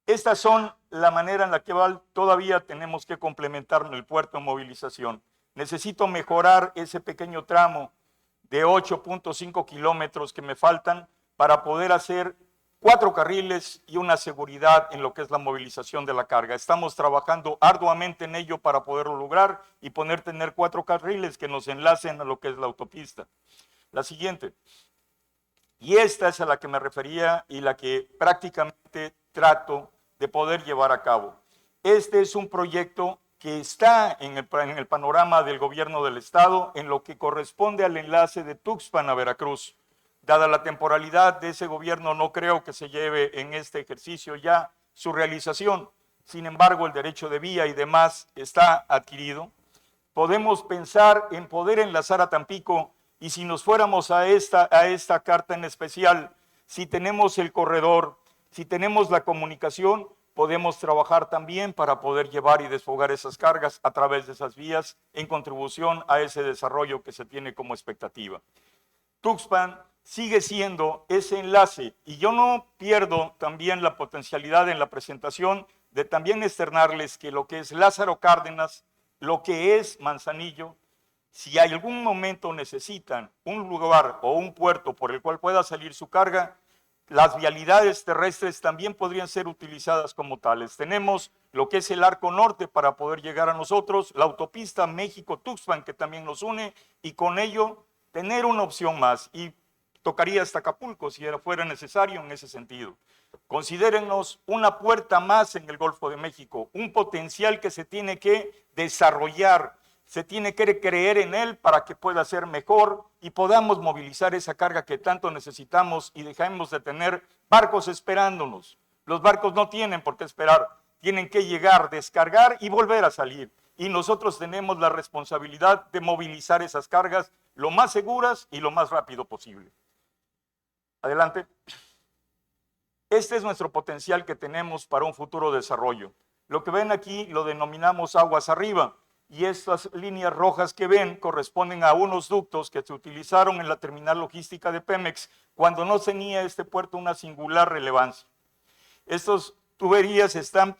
Estas son la manera en la que todavía tenemos que complementar el puerto en movilización. Necesito mejorar ese pequeño tramo de 8.5 kilómetros que me faltan para poder hacer 4 carriles y una seguridad en lo que es la movilización de la carga. Estamos trabajando arduamente en ello para poderlo lograr y tener 4 carriles que nos enlacen a lo que es la autopista. La siguiente. Y esta es a la que me refería y la que prácticamente trato de poder llevar a cabo. Este es un proyecto que está en el panorama del gobierno del estado en lo que corresponde al enlace de Tuxpan a Veracruz. Dada la temporalidad de ese gobierno, no creo que se lleve en este ejercicio ya su realización. Sin embargo, el derecho de vía y demás está adquirido. Podemos pensar en poder enlazar a Tampico y si nos fuéramos a esta carta en especial, si tenemos el corredor, si tenemos la comunicación, podemos trabajar también para poder llevar y desfogar esas cargas a través de esas vías en contribución a ese desarrollo que se tiene como expectativa. Tuxpan sigue siendo ese enlace y yo no pierdo también la potencialidad en la presentación de también externarles que lo que es Lázaro Cárdenas, lo que es Manzanillo, si en algún momento necesitan un lugar o un puerto por el cual pueda salir su carga, las vialidades terrestres también podrían ser utilizadas como tales. Tenemos lo que es el arco norte para poder llegar a nosotros, la autopista México-Tuxpan que también nos une, y con ello tener una opción más, y tocaría hasta Acapulco si fuera necesario en ese sentido. Considérennos una puerta más en el Golfo de México, un potencial que se tiene que desarrollar, se tiene que creer en él para que pueda ser mejor y podamos movilizar esa carga que tanto necesitamos y dejemos de tener barcos esperándonos. Los barcos no tienen por qué esperar, tienen que llegar, descargar y volver a salir. Y nosotros tenemos la responsabilidad de movilizar esas cargas lo más seguras y lo más rápido posible. Adelante. Este es nuestro potencial que tenemos para un futuro desarrollo. Lo que ven aquí lo denominamos aguas arriba, y estas líneas rojas que ven corresponden a unos ductos que se utilizaron en la terminal logística de Pemex cuando no tenía este puerto una singular relevancia. Estas tuberías están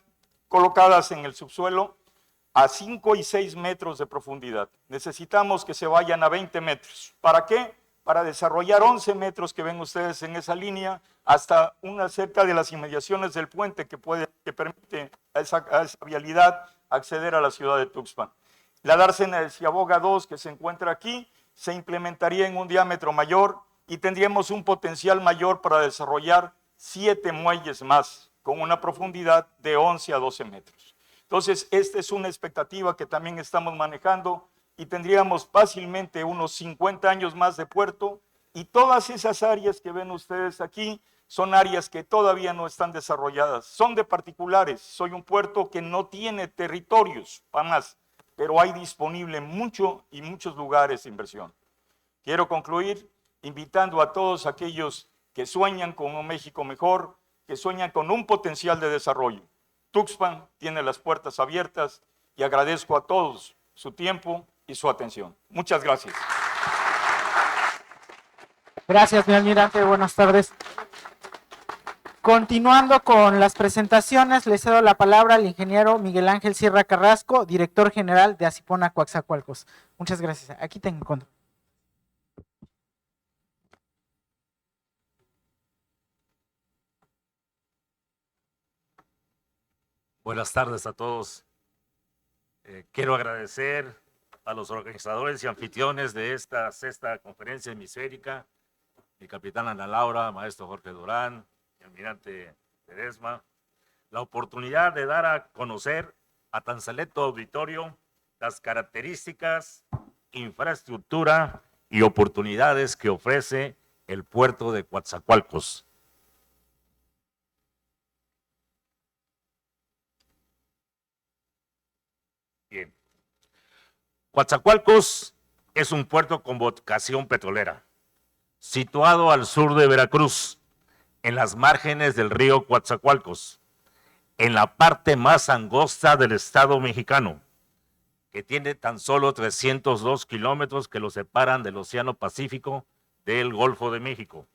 colocadas en el subsuelo a 5 y 6 metros de profundidad. Necesitamos que se vayan a 20 metros. ¿Para qué? Para desarrollar 11 metros que ven ustedes en esa línea hasta una cerca de las inmediaciones del puente que permite a esa vialidad acceder a la ciudad de Tuxpan. La dársena de Ciaboga 2 que se encuentra aquí se implementaría en un diámetro mayor y tendríamos un potencial mayor para desarrollar 7 muelles más con una profundidad de 11 a 12 metros. Entonces, esta es una expectativa que también estamos manejando y tendríamos fácilmente unos 50 años más de puerto, y todas esas áreas que ven ustedes aquí son áreas que todavía no están desarrolladas, son de particulares. Soy un puerto que no tiene territorios, para más, pero hay disponible mucho y muchos lugares de inversión. Quiero concluir invitando a todos aquellos que sueñan con un México mejor, que sueñan con un potencial de desarrollo. Tuxpan tiene las puertas abiertas y agradezco a todos su tiempo y su atención. Muchas gracias. Gracias, mi almirante. Buenas tardes. Continuando con las presentaciones, le cedo la palabra al ingeniero Miguel Ángel Sierra Carrasco, director general de Asipona Coatzacoalcos. Muchas gracias. Aquí tengo control. Buenas tardes a todos. Quiero agradecer a los organizadores y anfitriones de esta sexta conferencia hemisférica, mi capitán Ana Laura, maestro Jorge Durán, mi almirante Ledesma, la oportunidad de dar a conocer a tan selecto auditorio las características, infraestructura y oportunidades que ofrece el puerto de Coatzacoalcos. Bien. Coatzacoalcos es un puerto con vocación petrolera, situado al sur de Veracruz, en las márgenes del río Coatzacoalcos, en la parte más angosta del estado mexicano, que tiene tan solo 302 kilómetros que lo separan del Océano Pacífico del Golfo de México.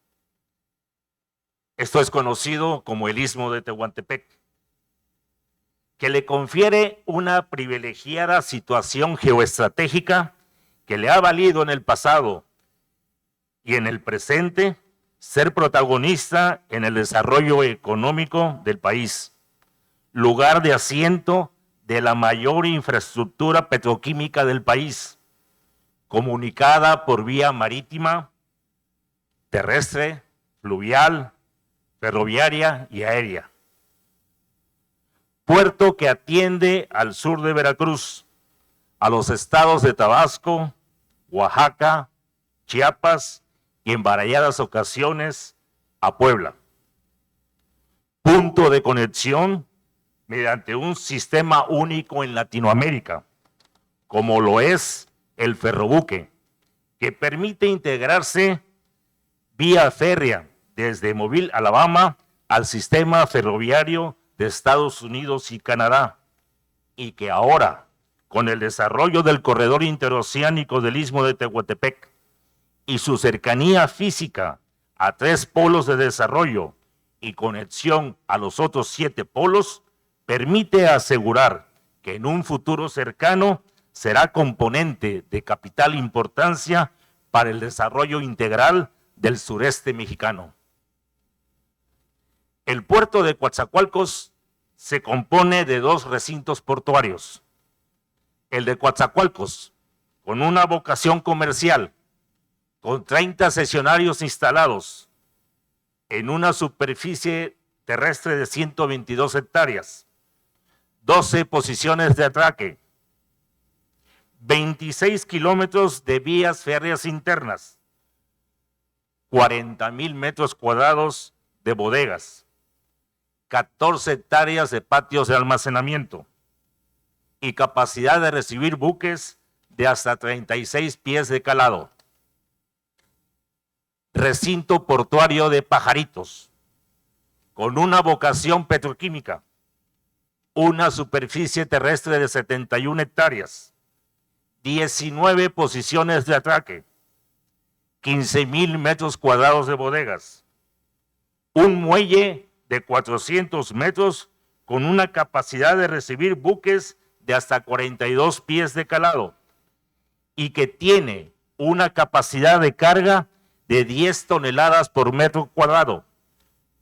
Esto es conocido como el Istmo de Tehuantepec, que le confiere una privilegiada situación geoestratégica que le ha valido en el pasado y en el presente ser protagonista en el desarrollo económico del país, lugar de asiento de la mayor infraestructura petroquímica del país, comunicada por vía marítima, terrestre, fluvial, ferroviaria y aérea. Puerto que atiende al sur de Veracruz, a los estados de Tabasco, Oaxaca, Chiapas y en variadas ocasiones a Puebla. Punto de conexión mediante un sistema único en Latinoamérica, como lo es el ferrobuque, que permite integrarse vía férrea desde Mobile, Alabama, al sistema ferroviario de Estados Unidos y Canadá, y que ahora, con el desarrollo del corredor interoceánico del Istmo de Tehuantepec y su cercanía física a 3 polos de desarrollo y conexión a los otros 7 polos, permite asegurar que en un futuro cercano será componente de capital importancia para el desarrollo integral del sureste mexicano. El puerto de Coatzacoalcos se compone de dos recintos portuarios. El de Coatzacoalcos, con una vocación comercial, con 30 sesionarios instalados en una superficie terrestre de 122 hectáreas, 12 posiciones de atraque, 26 kilómetros de vías férreas internas, 40,000 metros cuadrados de bodegas, 14 hectáreas de patios de almacenamiento y capacidad de recibir buques de hasta 36 pies de calado. Recinto portuario de Pajaritos, con una vocación petroquímica, una superficie terrestre de 71 hectáreas, 19 posiciones de atraque, 15,000 metros cuadrados de bodegas, un muelle de 400 metros con una capacidad de recibir buques de hasta 42 pies de calado y que tiene una capacidad de carga de 10 toneladas por metro cuadrado,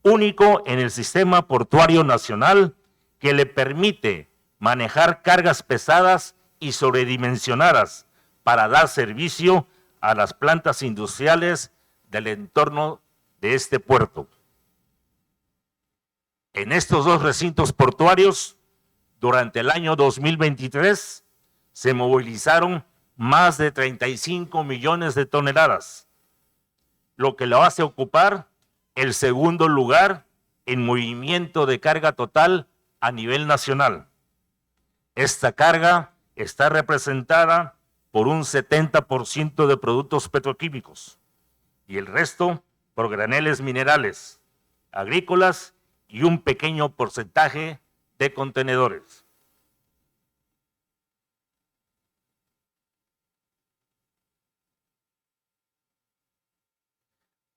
único en el sistema portuario nacional que le permite manejar cargas pesadas y sobredimensionadas para dar servicio a las plantas industriales del entorno de este puerto. En estos dos recintos portuarios, durante el año 2023, se movilizaron más de 35 millones de toneladas, lo que lo hace ocupar el segundo lugar en movimiento de carga total a nivel nacional. Esta carga está representada por un 70% de productos petroquímicos y el resto por graneles minerales, agrícolas y un pequeño porcentaje de contenedores.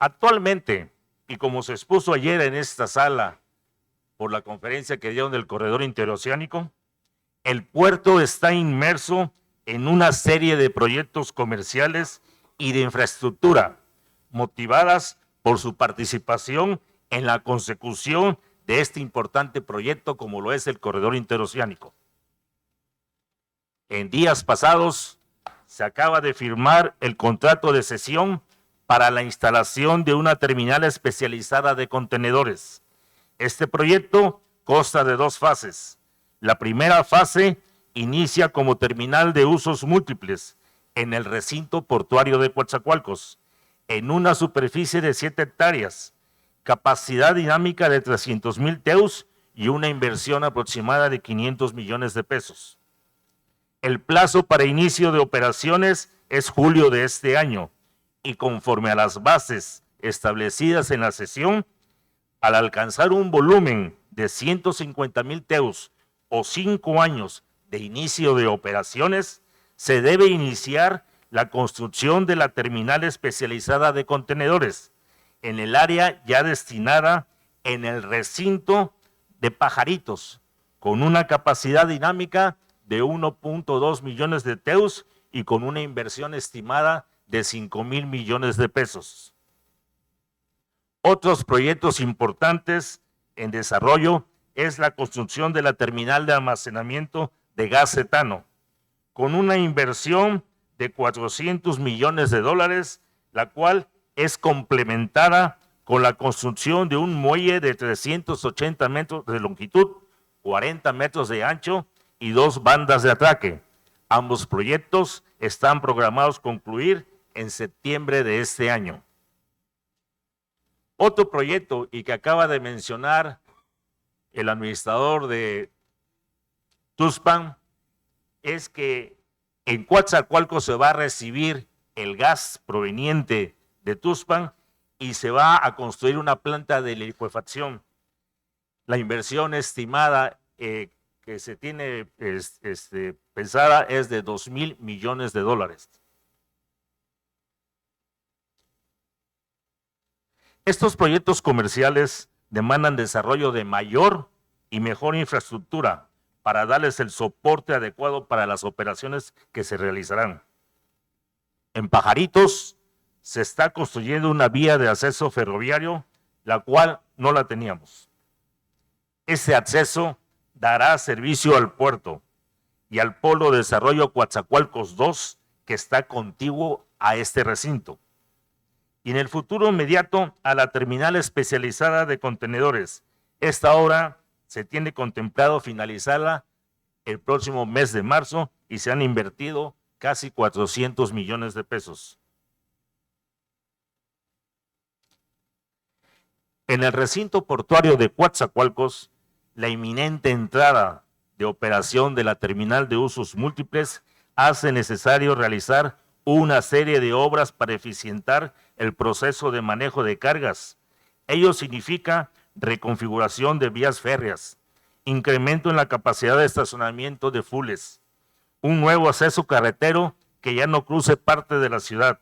Actualmente, y como se expuso ayer en esta sala por la conferencia que dieron del corredor interoceánico, el puerto está inmerso en una serie de proyectos comerciales y de infraestructura motivadas por su participación en la consecución de este importante proyecto como lo es el corredor interoceánico. En días pasados se acaba de firmar el contrato de cesión para la instalación de una terminal especializada de contenedores. Este proyecto consta de dos fases. La primera fase inicia como terminal de usos múltiples en el recinto portuario de Coatzacoalcos, en una superficie de 7 hectáreas, capacidad dinámica de 300,000 TEUs y una inversión aproximada de 500 millones de pesos. El plazo para inicio de operaciones es julio de este año y conforme a las bases establecidas en la sesión, al alcanzar un volumen de 150,000 TEUs o 5 años de inicio de operaciones, se debe iniciar la construcción de la terminal especializada de contenedores en el área ya destinada en el recinto de Pajaritos, con una capacidad dinámica de 1.2 millones de TEUs y con una inversión estimada de 5,000 millones de pesos. Otros proyectos importantes en desarrollo es la construcción de la terminal de almacenamiento de gas etano, con una inversión de 400 millones de dólares, la cual es complementada con la construcción de un muelle de 380 metros de longitud, 40 metros de ancho y 2 bandas de atraque. Ambos proyectos están programados concluir en septiembre de este año. Otro proyecto, y que acaba de mencionar el administrador de Tuxpan, es que en Coatzacoalcos se va a recibir el gas proveniente de Tuxpan y se va a construir una planta de licuefacción. La inversión estimada que se tiene pensada es de 2,000 millones de dólares. Estos proyectos comerciales demandan desarrollo de mayor y mejor infraestructura para darles el soporte adecuado para las operaciones que se realizarán. En Pajaritos se está construyendo una vía de acceso ferroviario, la cual no la teníamos. Ese acceso dará servicio al puerto y al Polo de Desarrollo Coatzacoalcos II, que está contiguo a este recinto. Y en el futuro inmediato a la terminal especializada de contenedores. Esta obra se tiene contemplado finalizarla el próximo mes de marzo y se han invertido casi 400 millones de pesos. En el recinto portuario de Coatzacoalcos, la inminente entrada de operación de la terminal de usos múltiples hace necesario realizar una serie de obras para eficientar el proceso de manejo de cargas. Ello significa reconfiguración de vías férreas, incremento en la capacidad de estacionamiento de fules, un nuevo acceso carretero que ya no cruce parte de la ciudad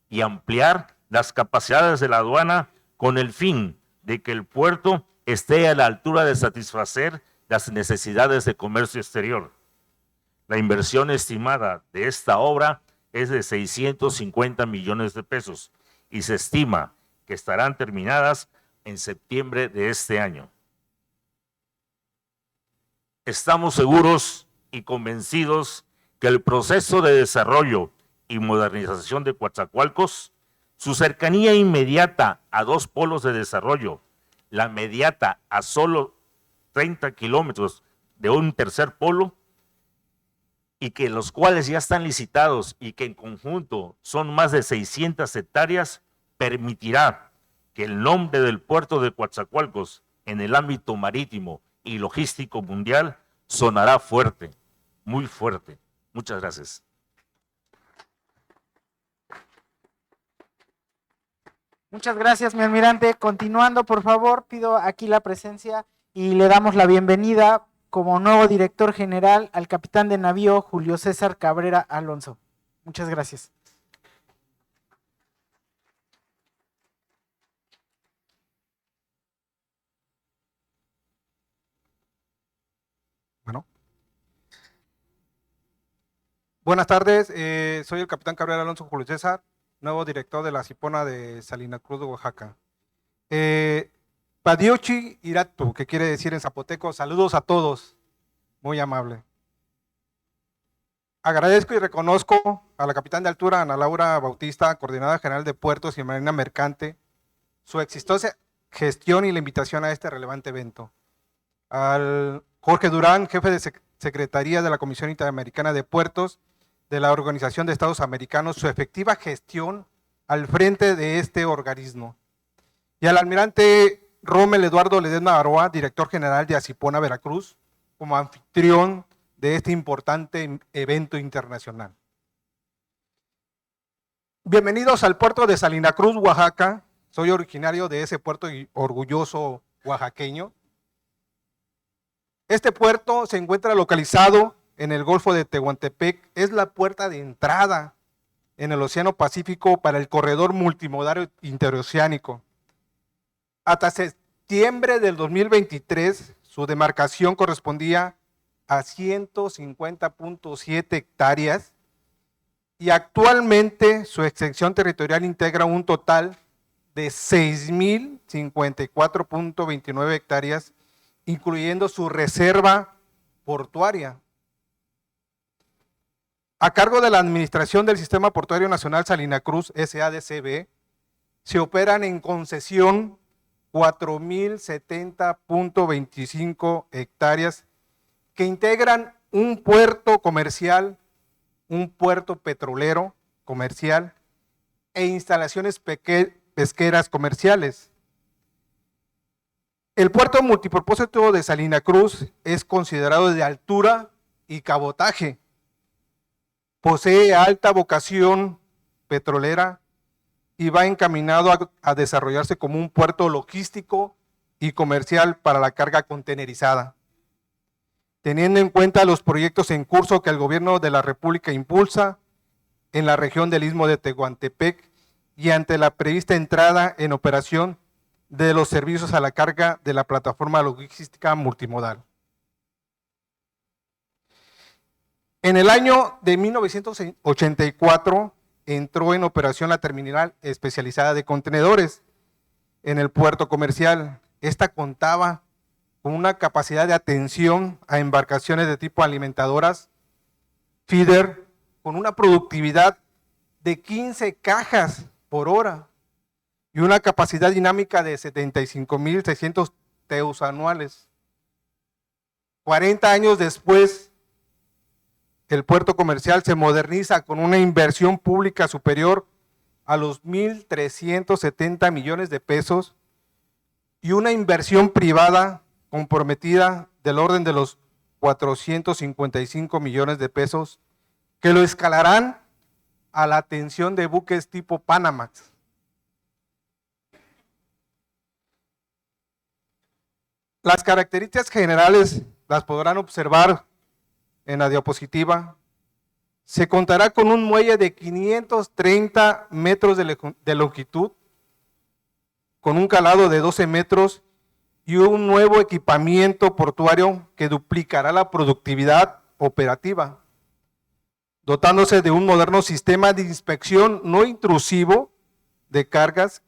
y ampliar las capacidades de la aduana con el fin de que el puerto esté a la altura de satisfacer las necesidades de comercio exterior. La inversión estimada de esta obra es de 650 millones de pesos y se estima que estarán terminadas en septiembre de este año. Estamos seguros y convencidos que el proceso de desarrollo y modernización de Coatzacoalcos, su cercanía inmediata a dos polos de desarrollo, la inmediata a solo 30 kilómetros de un tercer polo, y que los cuales ya están licitados y que en conjunto son más de 600 hectáreas, permitirá que el nombre del puerto de Coatzacoalcos en el ámbito marítimo y logístico mundial sonará fuerte, muy fuerte. Muchas gracias. Muchas gracias, mi almirante. Continuando, por favor, pido aquí la presencia y le damos la bienvenida como nuevo director general al capitán de navío Julio César Cabrera Alonso. Muchas gracias. Bueno. Buenas tardes, soy el capitán Cabrera Alonso Julio César, nuevo director de la Cipona de Salina Cruz de Oaxaca. Padiochi Iratu, que quiere decir en zapoteco, saludos a todos, muy amable. Agradezco y reconozco a la capitán de altura, Ana Laura Bautista, coordinadora general de Puertos y Marina Mercante, su exitosa gestión y la invitación a este relevante evento. Al Jorge Durán, jefe de Secretaría de la Comisión Interamericana de Puertos de la Organización de Estados Americanos, su efectiva gestión al frente de este organismo. Y al almirante Rommel Eduardo Ledesma Aroa, director general de Acipona Veracruz, como anfitrión de este importante evento internacional. Bienvenidos al puerto de Salina Cruz, Oaxaca. Soy originario de ese puerto y orgulloso oaxaqueño. Este puerto se encuentra localizado en el Golfo de Tehuantepec. Es la puerta de entrada en el Océano Pacífico para el corredor multimodal interoceánico. Hasta septiembre del 2023, su demarcación correspondía a 150.7 hectáreas y actualmente su extensión territorial integra un total de 6.054.29 hectáreas, incluyendo su reserva portuaria. A cargo de la Administración del Sistema Portuario Nacional Salina Cruz, SADCB, se operan en concesión 4.070.25 hectáreas que integran un puerto comercial, un puerto petrolero comercial e instalaciones pesqueras comerciales. El puerto multipropósito de Salina Cruz es considerado de altura y cabotaje. Posee alta vocación petrolera y va encaminado a desarrollarse como un puerto logístico y comercial para la carga contenerizada. Teniendo en cuenta los proyectos en curso que el gobierno de la República impulsa en la región del Istmo de Tehuantepec y ante la prevista entrada en operación de los servicios a la carga de la plataforma logística multimodal. En el año de 1984 entró en operación la terminal especializada de contenedores en el puerto comercial. Esta contaba con una capacidad de atención a embarcaciones de tipo alimentadoras, feeder, con una productividad de 15 cajas por hora y una capacidad dinámica de 75.600 TEUs anuales. 40 años después, el puerto comercial se moderniza con una inversión pública superior a los 1.370 millones de pesos y una inversión privada comprometida del orden de los 455 millones de pesos que lo escalarán a la atención de buques tipo Panamax. Las características generales las podrán observar en la diapositiva. Se contará con un muelle de 530 metros de longitud, con un calado de 12 metros y un nuevo equipamiento portuario que duplicará la productividad operativa, dotándose de un moderno sistema de inspección no intrusivo de cargas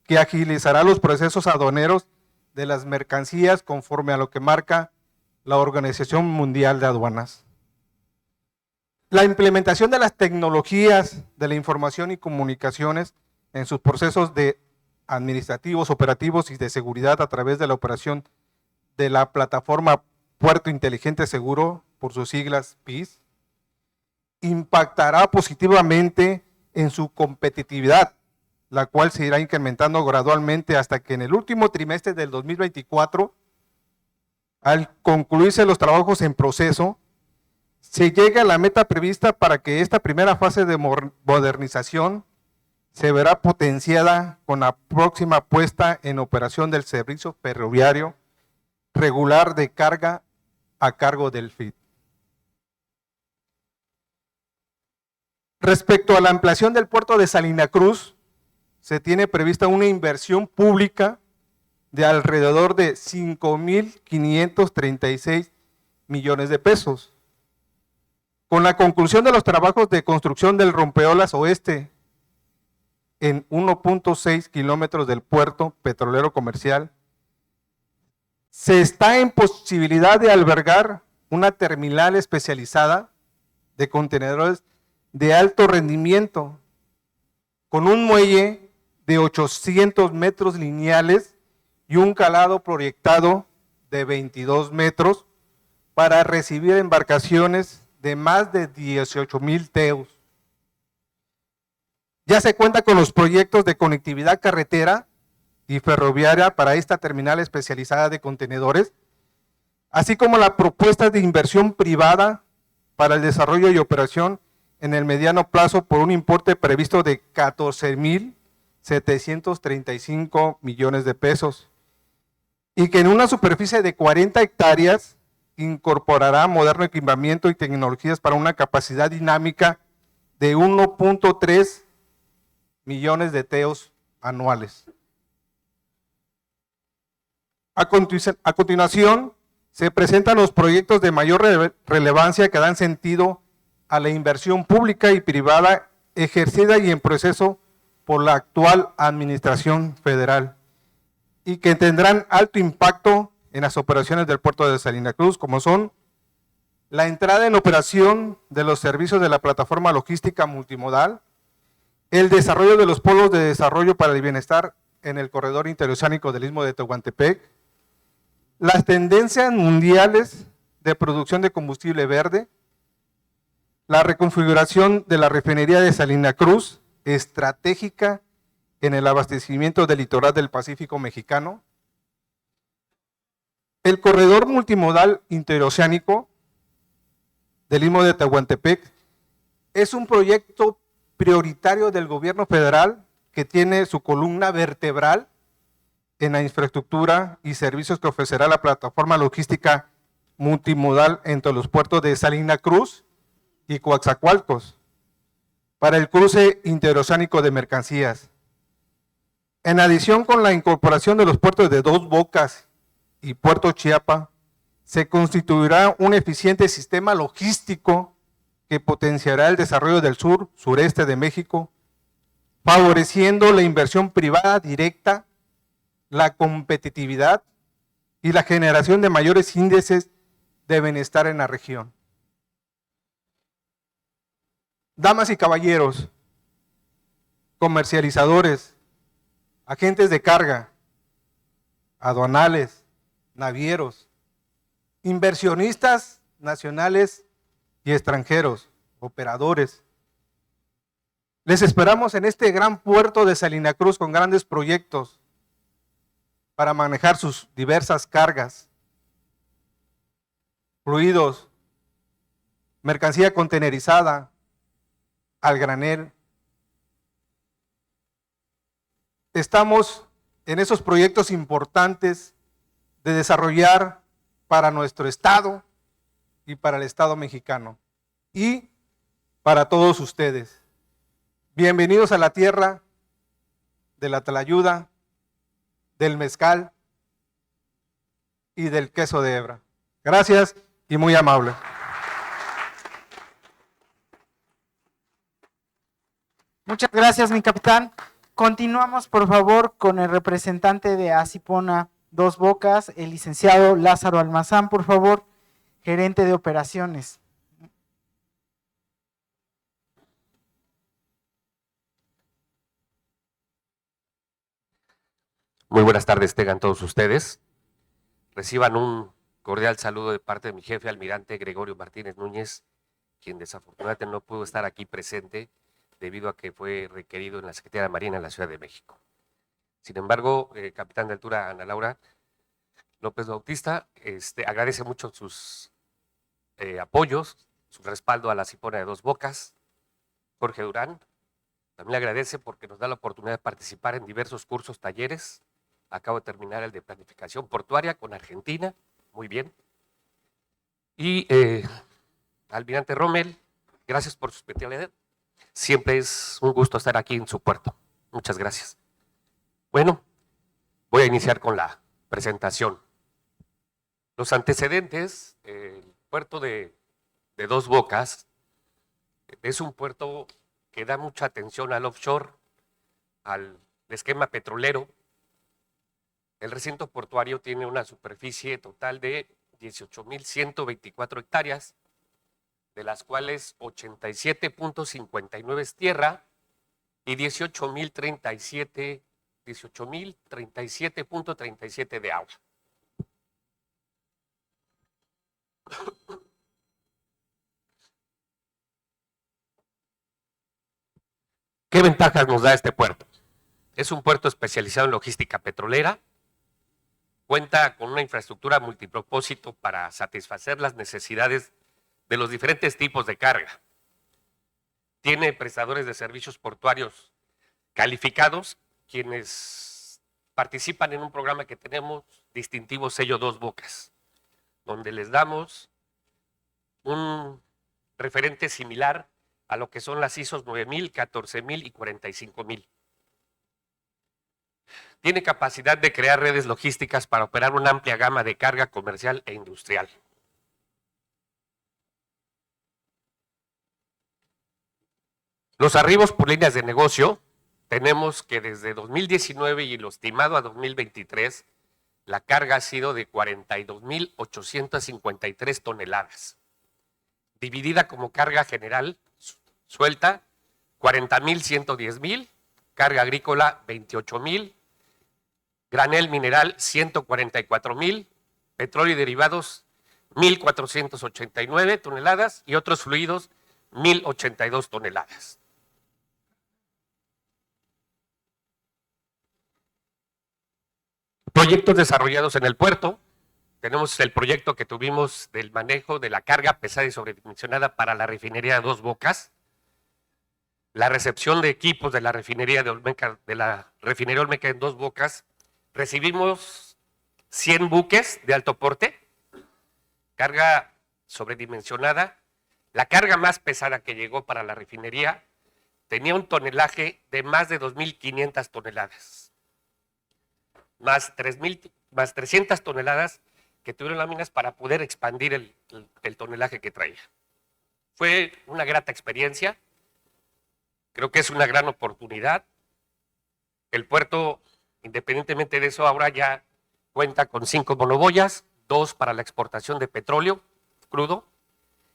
que agilizará los procesos aduaneros de las mercancías conforme a lo que marca la Organización Mundial de Aduanas. La implementación de las tecnologías de la información y comunicaciones en sus procesos de administrativos, operativos y de seguridad a través de la operación de la plataforma Puerto Inteligente Seguro, por sus siglas PIS, impactará positivamente en su competitividad, la cual se irá incrementando gradualmente hasta que en el último trimestre del 2024, al concluirse los trabajos en proceso, se llegue a la meta prevista para que esta primera fase de modernización se verá potenciada con la próxima puesta en operación del servicio ferroviario regular de carga a cargo del FIT. Respecto a la ampliación del puerto de Salina Cruz, se tiene prevista una inversión pública de alrededor de 5.536 millones de pesos. Con la conclusión de los trabajos de construcción del rompeolas oeste en 1.6 kilómetros del puerto petrolero comercial, se está en posibilidad de albergar una terminal especializada de contenedores de alto rendimiento, con un muelle de 800 metros lineales y un calado proyectado de 22 metros para recibir embarcaciones de más de 18,000 TEUs. Ya se cuenta con los proyectos de conectividad carretera y ferroviaria para esta terminal especializada de contenedores, así como la propuesta de inversión privada para el desarrollo y operación en el mediano plazo por un importe previsto de 14.735 millones de pesos, y que en una superficie de 40 hectáreas incorporará moderno equipamiento y tecnologías para una capacidad dinámica de 1.3 millones de TEUs anuales. A continuación, se presentan los proyectos de mayor relevancia que dan sentido a la inversión pública y privada ejercida y en proceso por la actual Administración Federal y que tendrán alto impacto en las operaciones del puerto de Salina Cruz, como son la entrada en operación de los servicios de la plataforma logística multimodal, el desarrollo de los polos de desarrollo para el bienestar en el corredor interoceánico del Istmo de Tehuantepec, las tendencias mundiales de producción de combustible verde, la reconfiguración de la refinería de Salina Cruz, estratégica en el abastecimiento del litoral del Pacífico mexicano, el corredor multimodal interoceánico del Istmo de Tehuantepec es un proyecto prioritario del gobierno federal que tiene su columna vertebral en la infraestructura y servicios que ofrecerá la plataforma logística multimodal entre los puertos de Salina Cruz y Coatzacoalcos para el cruce interoceánico de mercancías. En adición, con la incorporación de los puertos de Dos Bocas y Puerto Chiapa, se constituirá un eficiente sistema logístico que potenciará el desarrollo del sureste de México, favoreciendo la inversión privada directa, la competitividad y la generación de mayores índices de bienestar en la región. Damas y caballeros, comercializadores, agentes de carga, aduanales, navieros, inversionistas nacionales y extranjeros, operadores. Les esperamos en este gran puerto de Salina Cruz con grandes proyectos para manejar sus diversas cargas, fluidos, mercancía contenerizada, al granel. Estamos en esos proyectos importantes de desarrollar para nuestro Estado y para el Estado mexicano y para todos ustedes. Bienvenidos a la tierra de la tlayuda, del mezcal y del queso de hebra. Gracias y muy amable. Muchas gracias, mi capitán. Continuamos, por favor, con el representante de Asipona Dos Bocas, el licenciado Lázaro Almazán, por favor, gerente de operaciones. Muy buenas tardes tengan todos ustedes. Reciban un cordial saludo de parte de mi jefe, almirante Gregorio Martínez Núñez, quien desafortunadamente no pudo estar aquí presente debido a que fue requerido en la Secretaría de Marina en la Ciudad de México. Sin embargo, capitán de altura Ana Laura López Bautista agradece mucho sus apoyos, su respaldo a la Asipona de Dos Bocas. Jorge Durán también le agradece porque nos da la oportunidad de participar en diversos cursos, talleres. Acabo de terminar el de planificación portuaria con Argentina, muy bien. Y almirante Rommel, gracias por su hospitalidad. Siempre es un gusto estar aquí en su puerto. Muchas gracias. Bueno, voy a iniciar con la presentación. Los antecedentes, el puerto de Dos Bocas es un puerto que da mucha atención al offshore, al esquema petrolero. El recinto portuario tiene una superficie total de 18.124 hectáreas, de las cuales 87.59 es tierra y 18.037.37 de agua. ¿Qué ventajas nos da este puerto? Es un puerto especializado en logística petrolera. Cuenta con una infraestructura multipropósito para satisfacer las necesidades de los diferentes tipos de carga. Tiene prestadores de servicios portuarios calificados, quienes participan en un programa que tenemos distintivo sello Dos Bocas, donde les damos un referente similar a lo que son las ISOs 9000, 14000 y 45000. Tiene capacidad de crear redes logísticas para operar una amplia gama de carga comercial e industrial. Los arribos por líneas de negocio, tenemos que desde 2019 y lo estimado a 2023, la carga ha sido de 42.853 toneladas. Dividida como carga general suelta, 40.110.000, carga agrícola 28.000, granel mineral 144.000, petróleo y derivados 1.489 toneladas y otros fluidos 1.082 toneladas. Proyectos desarrollados en el puerto. Tenemos el proyecto que tuvimos del manejo de la carga pesada y sobredimensionada para la refinería de Dos Bocas. La recepción de equipos de la refinería de Olmeca, en Dos Bocas. Recibimos 100 buques de alto porte, carga sobredimensionada. La carga más pesada que llegó para la refinería tenía un tonelaje de más de 2.500 toneladas. más 300 toneladas que tuvieron las minas para poder expandir el tonelaje que traía. Fue una grata experiencia, creo que es una gran oportunidad. El puerto, independientemente de eso, ahora ya cuenta con 5 monoboyas, 2 para la exportación de petróleo crudo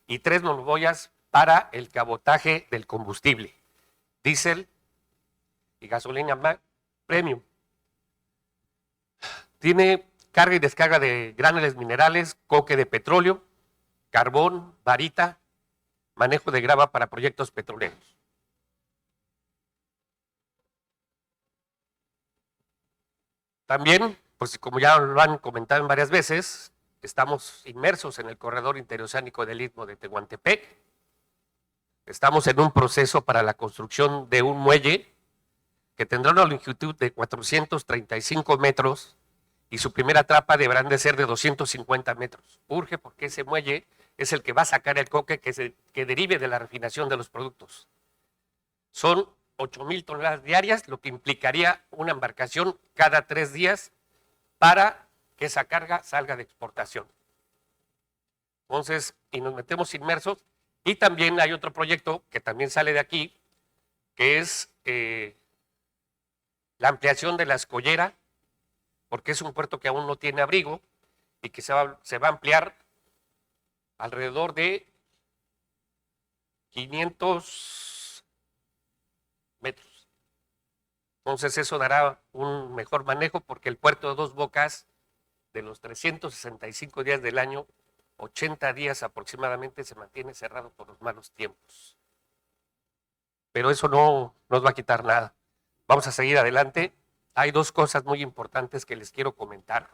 y 3 monoboyas para el cabotaje del combustible, diésel y gasolina premium. Tiene carga y descarga de graneles minerales, coque de petróleo, carbón, varita, manejo de grava para proyectos petroleros. También, pues como ya lo han comentado en varias veces, estamos inmersos en el corredor interoceánico del Istmo de Tehuantepec. Estamos en un proceso para la construcción de un muelle que tendrá una longitud de 435 metros y su primera trapa deberá de ser de 250 metros. Urge porque ese muelle es el que va a sacar el coque que derive de la refinación de los productos. Son 8,000 toneladas diarias, lo que implicaría una embarcación cada 3 días para que esa carga salga de exportación. Entonces, y nos metemos inmersos. Y también hay otro proyecto que también sale de aquí, que es la ampliación de la escollera, porque es un puerto que aún no tiene abrigo y que se va a ampliar alrededor de 500 metros. Entonces eso dará un mejor manejo porque el puerto de Dos Bocas, de los 365 días del año, 80 días aproximadamente se mantiene cerrado por los malos tiempos. Pero eso no nos va a quitar nada. Vamos a seguir adelante. Hay 2 cosas muy importantes que les quiero comentar.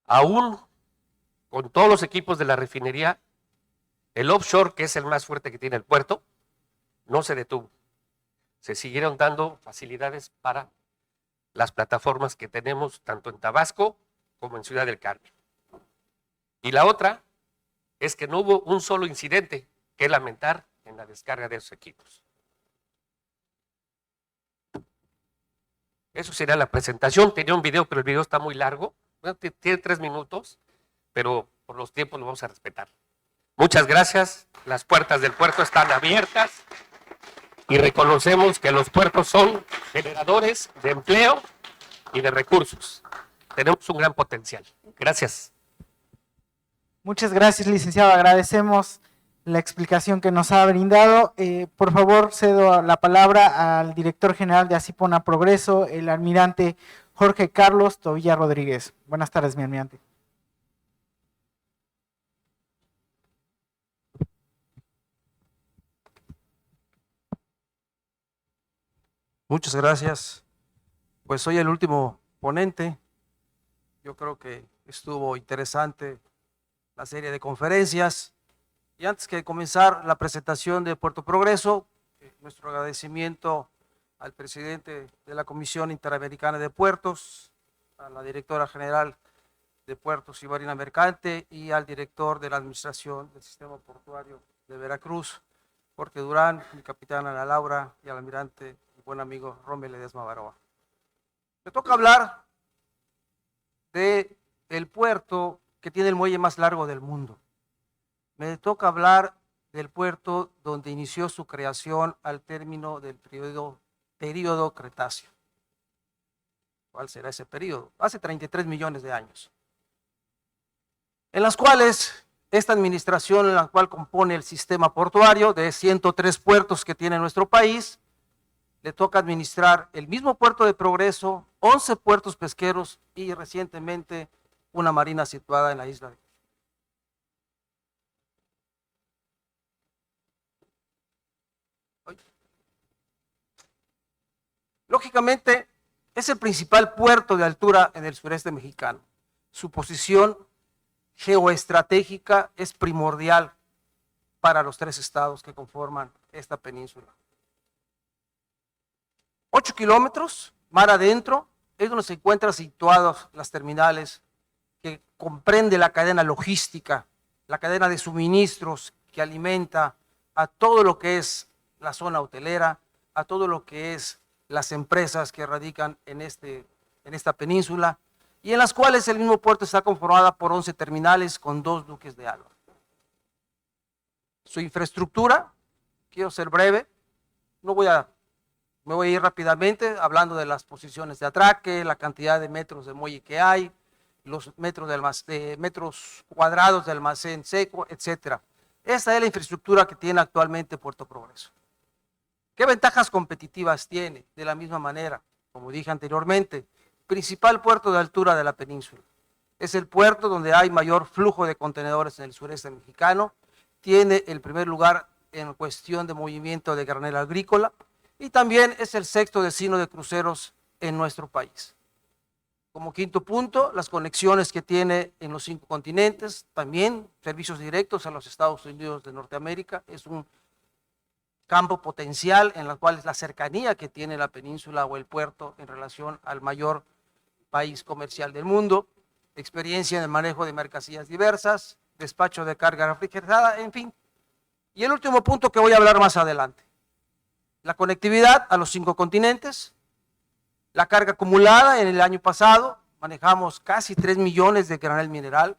Aún con todos los equipos de la refinería, el offshore, que es el más fuerte que tiene el puerto, no se detuvo. Se siguieron dando facilidades para las plataformas que tenemos tanto en Tabasco como en Ciudad del Carmen. Y la otra es que no hubo un solo incidente que lamentar en la descarga de esos equipos. Eso sería la presentación. Tenía un video, pero el video está muy largo. Bueno, tiene 3 minutos, pero por los tiempos lo vamos a respetar. Muchas gracias. Las puertas del puerto están abiertas y reconocemos que los puertos son generadores de empleo y de recursos. Tenemos un gran potencial. Gracias. Muchas gracias, licenciado. Agradecemos la explicación que nos ha brindado. Por favor, cedo la palabra al director general de Acipona Progreso, el almirante Jorge Carlos Tobilla Rodríguez. Buenas tardes, mi almirante. Muchas gracias. Pues soy el último ponente. Yo creo que estuvo interesante la serie de conferencias. Y antes que comenzar la presentación de Puerto Progreso, nuestro agradecimiento al presidente de la Comisión Interamericana de Puertos, a la directora general de Puertos y Marina Mercante y al director de la Administración del Sistema Portuario de Veracruz, Jorge Durán, mi capitán Ana Laura y al almirante y buen amigo Rommel Ledesma Baroa. Me toca hablar del puerto que tiene el muelle más largo del mundo. Me toca hablar del puerto donde inició su creación al término del período Cretáceo. ¿Cuál será ese periodo? Hace 33 millones de años. En las cuales esta administración, en la cual compone el sistema portuario de 103 puertos que tiene nuestro país, le toca administrar el mismo puerto de Progreso, 11 puertos pesqueros y recientemente una marina situada en la isla de Lógicamente, es el principal puerto de altura en el sureste mexicano. Su posición geoestratégica es primordial para los 3 estados que conforman esta península. 8 kilómetros, mar adentro, es donde se encuentran situadas las terminales que comprende la cadena logística, la cadena de suministros que alimenta a todo lo que es la zona hotelera, a todo lo que es las empresas que radican en este en esta península y en las cuales el mismo puerto está conformado por 11 terminales con 2 buques de Alba. Su infraestructura, quiero ser breve, me voy a ir rápidamente hablando de las posiciones de atraque, la cantidad de metros de muelle que hay, los metros cuadrados de almacén seco, etc. Esta es la infraestructura que tiene actualmente Puerto Progreso. ¿Qué ventajas competitivas tiene? De la misma manera, como dije anteriormente, principal puerto de altura de la península. Es el puerto donde hay mayor flujo de contenedores en el sureste mexicano, tiene el primer lugar en cuestión de movimiento de granel agrícola y también es el 6º destino de cruceros en nuestro país. Como quinto punto, las conexiones que tiene en los 5 continentes, también servicios directos a los Estados Unidos de Norteamérica, es un campo potencial en el cual la cercanía que tiene la península o el puerto en relación al mayor país comercial del mundo, experiencia en el manejo de mercancías diversas, despacho de carga refrigerada, en fin. Y el último punto que voy a hablar más adelante, la conectividad a los 5 continentes, la carga acumulada en el año pasado, manejamos casi 3 millones de granel mineral,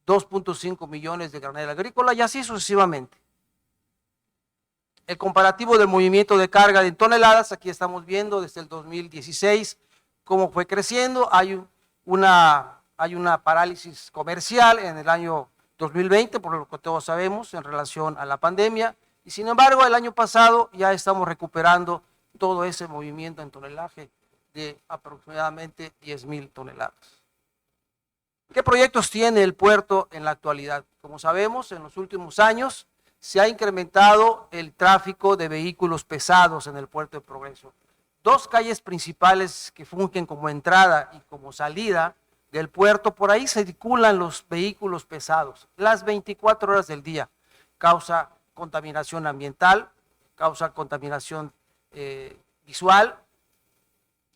2.5 millones de granel agrícola y así sucesivamente. El comparativo del movimiento de carga en toneladas, aquí estamos viendo desde el 2016 cómo fue creciendo, hay una parálisis comercial en el año 2020, por lo que todos sabemos, en relación a la pandemia, y sin embargo el año pasado ya estamos recuperando todo ese movimiento en tonelaje de aproximadamente 10,000 toneladas. ¿Qué proyectos tiene el puerto en la actualidad? Como sabemos, en los últimos años se ha incrementado el tráfico de vehículos pesados en el puerto de Progreso. 2 calles principales que fungen como entrada y como salida del puerto, por ahí circulan los vehículos pesados las 24 horas del día. Causa contaminación ambiental, causa contaminación visual,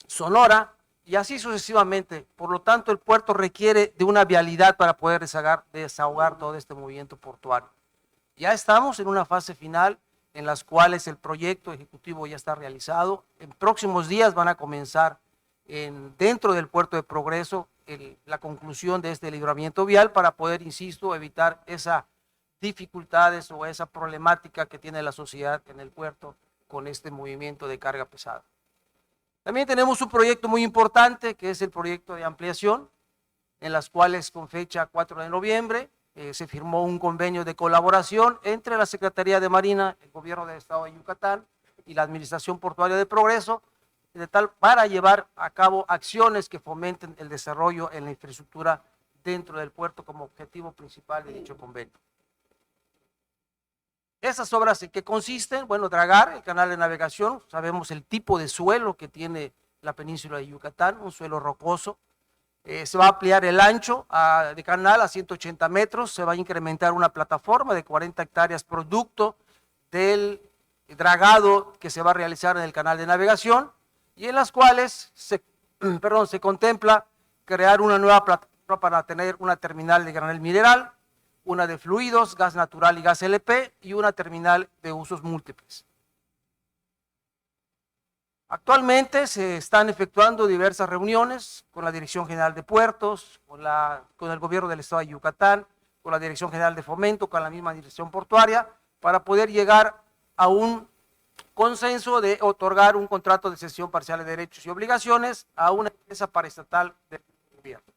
sonora y así sucesivamente. Por lo tanto, el puerto requiere de una vialidad para poder desahogar todo este movimiento portuario. Ya estamos en una fase final en las cuales el proyecto ejecutivo ya está realizado. En próximos días van a comenzar dentro del puerto de Progreso la conclusión de este libramiento vial para poder, insisto, evitar esas dificultades o esa problemática que tiene la sociedad en el puerto con este movimiento de carga pesada. También tenemos un proyecto muy importante que es el proyecto de ampliación, en las cuales con fecha 4 de noviembre se firmó un convenio de colaboración entre la Secretaría de Marina, el Gobierno del Estado de Yucatán y la Administración Portuaria de Progreso, para llevar a cabo acciones que fomenten el desarrollo en la infraestructura dentro del puerto como objetivo principal de dicho convenio. ¿Esas obras en qué consisten? Bueno, dragar el canal de navegación, sabemos el tipo de suelo que tiene la península de Yucatán, un suelo rocoso. Se va a ampliar el ancho de canal a 180 metros, se va a incrementar una plataforma de 40 hectáreas producto del dragado que se va a realizar en el canal de navegación y en las cuales se contempla crear una nueva plataforma para tener una terminal de granel mineral, una de fluidos, gas natural y gas LP y una terminal de usos múltiples. Actualmente se están efectuando diversas reuniones con la Dirección General de Puertos, con el Gobierno del Estado de Yucatán, con la Dirección General de Fomento, con la misma Dirección Portuaria, para poder llegar a un consenso de otorgar un contrato de cesión parcial de derechos y obligaciones a una empresa paraestatal del gobierno.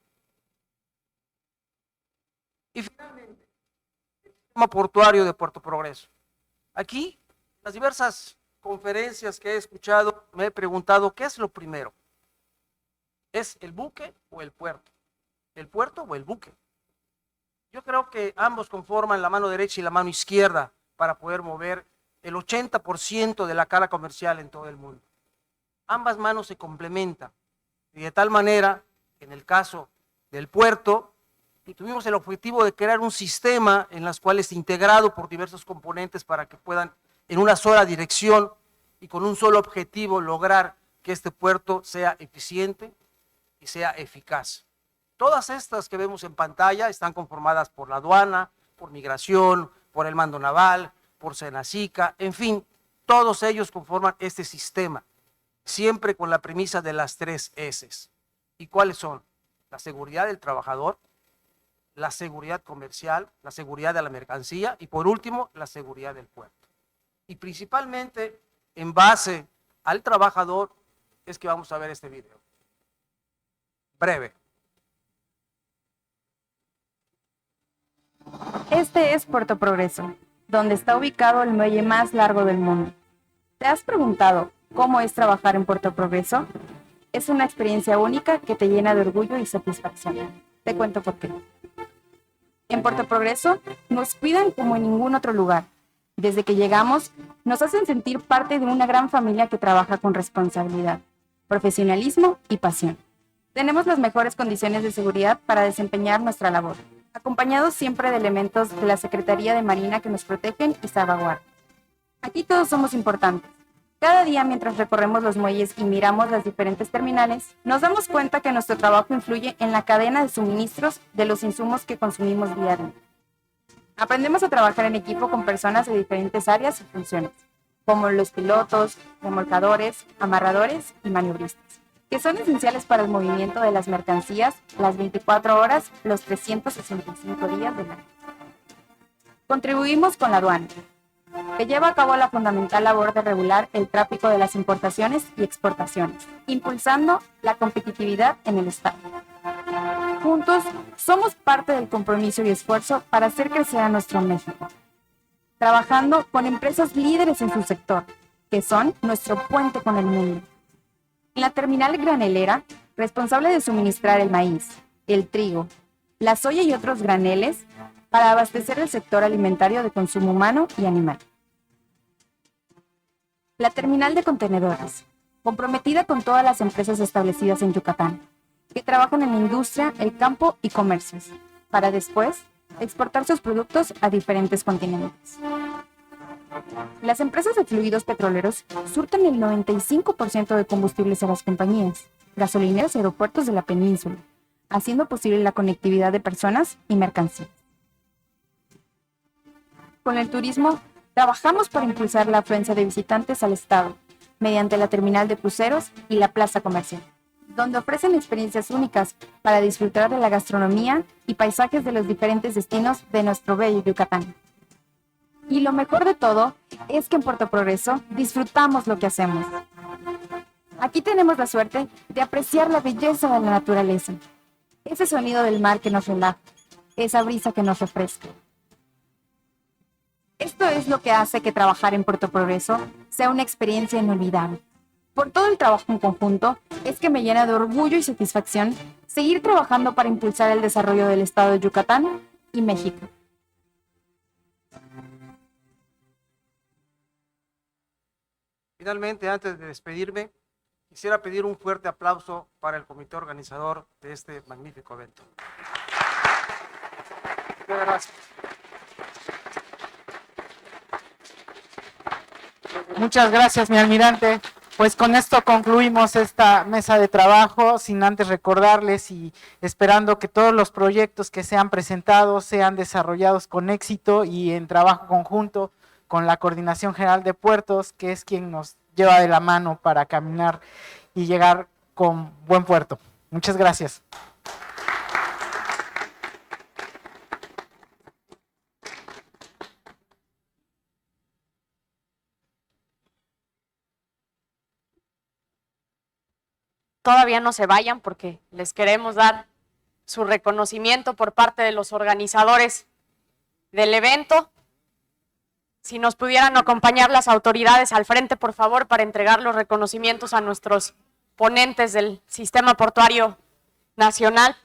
Y finalmente, el sistema portuario de Puerto Progreso. Aquí, las diversas conferencias que he escuchado, me he preguntado, ¿qué es lo primero? ¿Es el buque o el puerto? ¿El puerto o el buque? Yo creo que ambos conforman la mano derecha y la mano izquierda para poder mover el 80% de la carga comercial en todo el mundo. Ambas manos se complementan y de tal manera, en el caso del puerto, tuvimos el objetivo de crear un sistema en las cuales integrado por diversos componentes para que puedan en una sola dirección y con un solo objetivo lograr que este puerto sea eficiente y sea eficaz. Todas estas que vemos en pantalla están conformadas por la aduana, por migración, por el mando naval, por Senacica, en fin, todos ellos conforman este sistema, siempre con la premisa de las 3 S. ¿Y cuáles son? La seguridad del trabajador, la seguridad comercial, la seguridad de la mercancía y por último, la seguridad del puerto. Y principalmente, en base al trabajador, es que vamos a ver este video. Breve. Este es Puerto Progreso, donde está ubicado el muelle más largo del mundo. ¿Te has preguntado cómo es trabajar en Puerto Progreso? Es una experiencia única que te llena de orgullo y satisfacción. Te cuento por qué. En Puerto Progreso nos cuidan como en ningún otro lugar. Desde que llegamos, nos hacen sentir parte de una gran familia que trabaja con responsabilidad, profesionalismo y pasión. Tenemos las mejores condiciones de seguridad para desempeñar nuestra labor, acompañados siempre de elementos de la Secretaría de Marina que nos protegen y salvaguardan. Aquí todos somos importantes. Cada día mientras recorremos los muelles y miramos las diferentes terminales, nos damos cuenta que nuestro trabajo influye en la cadena de suministros de los insumos que consumimos día a día. Aprendemos a trabajar en equipo con personas de diferentes áreas y funciones, como los pilotos, remolcadores, amarradores y maniobristas, que son esenciales para el movimiento de las mercancías las 24 horas, los 365 días del año. Contribuimos con la aduana, que lleva a cabo la fundamental labor de regular el tráfico de las importaciones y exportaciones, impulsando la competitividad en el Estado. Juntos, somos parte del compromiso y esfuerzo para hacer crecer a nuestro México, trabajando con empresas líderes en su sector, que son nuestro puente con el mundo. En la terminal granelera, responsable de suministrar el maíz, el trigo, la soya y otros graneles para abastecer el sector alimentario de consumo humano y animal. La terminal de contenedores, comprometida con todas las empresas establecidas en Yucatán, que trabajan en la industria, el campo y comercios, para después exportar sus productos a diferentes continentes. Las empresas de fluidos petroleros surten el 95% de combustibles a las compañías, gasolineras y aeropuertos de la península, haciendo posible la conectividad de personas y mercancías. Con el turismo, trabajamos para impulsar la afluencia de visitantes al estado, mediante la terminal de cruceros y la plaza comercial, donde ofrecen experiencias únicas para disfrutar de la gastronomía y paisajes de los diferentes destinos de nuestro bello Yucatán. Y lo mejor de todo es que en Puerto Progreso disfrutamos lo que hacemos. Aquí tenemos la suerte de apreciar la belleza de la naturaleza, ese sonido del mar que nos relaja, esa brisa que nos refresca. Esto es lo que hace que trabajar en Puerto Progreso sea una experiencia inolvidable. Por todo el trabajo en conjunto, es que me llena de orgullo y satisfacción seguir trabajando para impulsar el desarrollo del estado de Yucatán y México. Finalmente, antes de despedirme, quisiera pedir un fuerte aplauso para el comité organizador de este magnífico evento. Muchas gracias. Muchas gracias, mi almirante. Pues con esto concluimos esta mesa de trabajo, sin antes recordarles y esperando que todos los proyectos que sean presentados sean desarrollados con éxito y en trabajo conjunto con la Coordinación General de Puertos, que es quien nos lleva de la mano para caminar y llegar con buen puerto. Muchas gracias. Todavía no se vayan porque les queremos dar su reconocimiento por parte de los organizadores del evento. Si nos pudieran acompañar las autoridades al frente, por favor, para entregar los reconocimientos a nuestros ponentes del Sistema Portuario Nacional.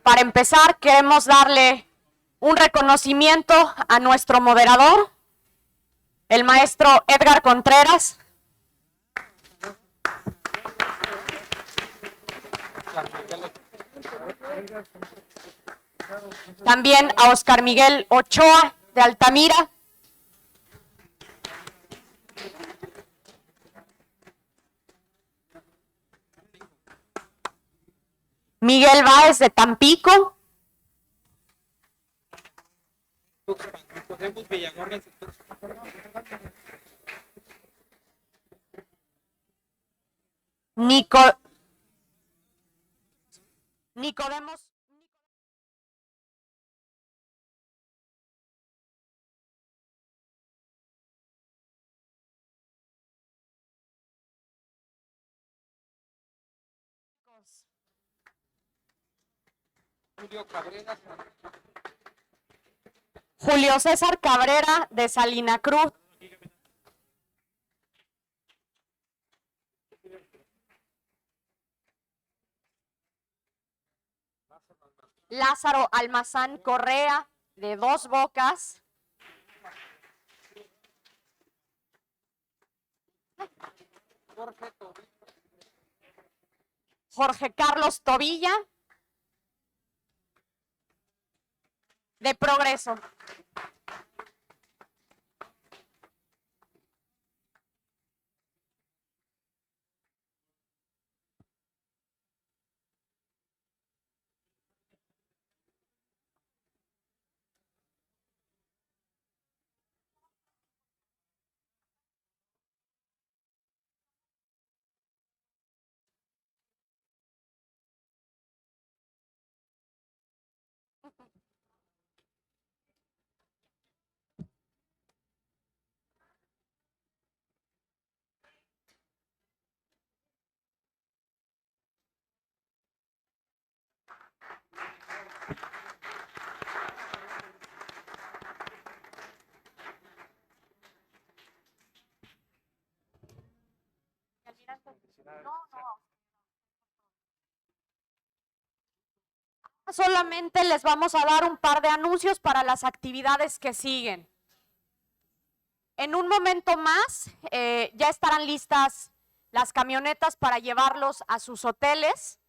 Para empezar, queremos darle un reconocimiento a nuestro moderador, el maestro Edgar Contreras. También a Oscar Miguel Ochoa de Altamira. Miguel Báez de Tampico. Nicodemos Villagorra, Nicodemos. Julio César Cabrera de Salina Cruz. Lázaro Almazán Correa de Dos Bocas. Jorge Carlos Tobilla de Progreso. Solamente les vamos a dar un par de anuncios para las actividades que siguen. En un momento más ya estarán listas las camionetas para llevarlos a sus hoteles.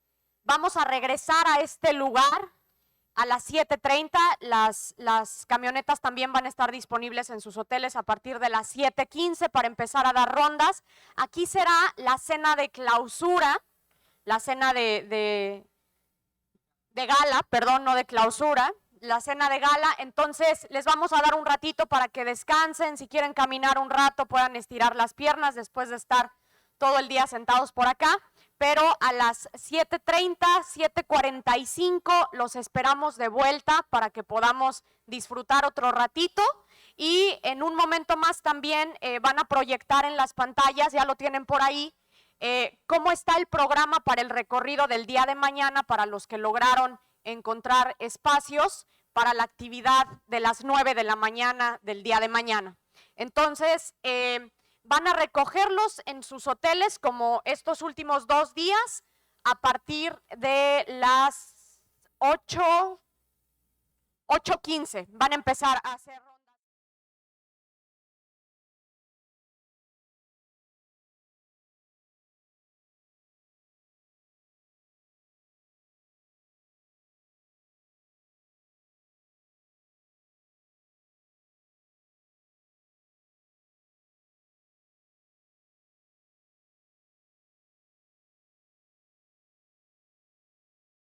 Vamos a regresar a este lugar a las 7:30. Las camionetas también van a estar disponibles en sus hoteles a partir de las 7:15 para empezar a dar rondas. Aquí será la cena de clausura, la cena de gala, perdón, no de clausura, la cena de gala. Entonces les vamos a dar un ratito para que descansen, si quieren caminar un rato puedan estirar las piernas después de estar todo el día sentados por acá, pero a las 7:30, 7:45 los esperamos de vuelta para que podamos disfrutar otro ratito. Y en un momento más también van a proyectar en las pantallas, ya lo tienen por ahí, cómo está el programa para el recorrido del día de mañana para los que lograron encontrar espacios para la actividad de las 9 de la mañana del día de mañana. Entonces, van a recogerlos en sus hoteles como estos últimos 2 días a partir de las 8:15. Van a empezar a hacerlo.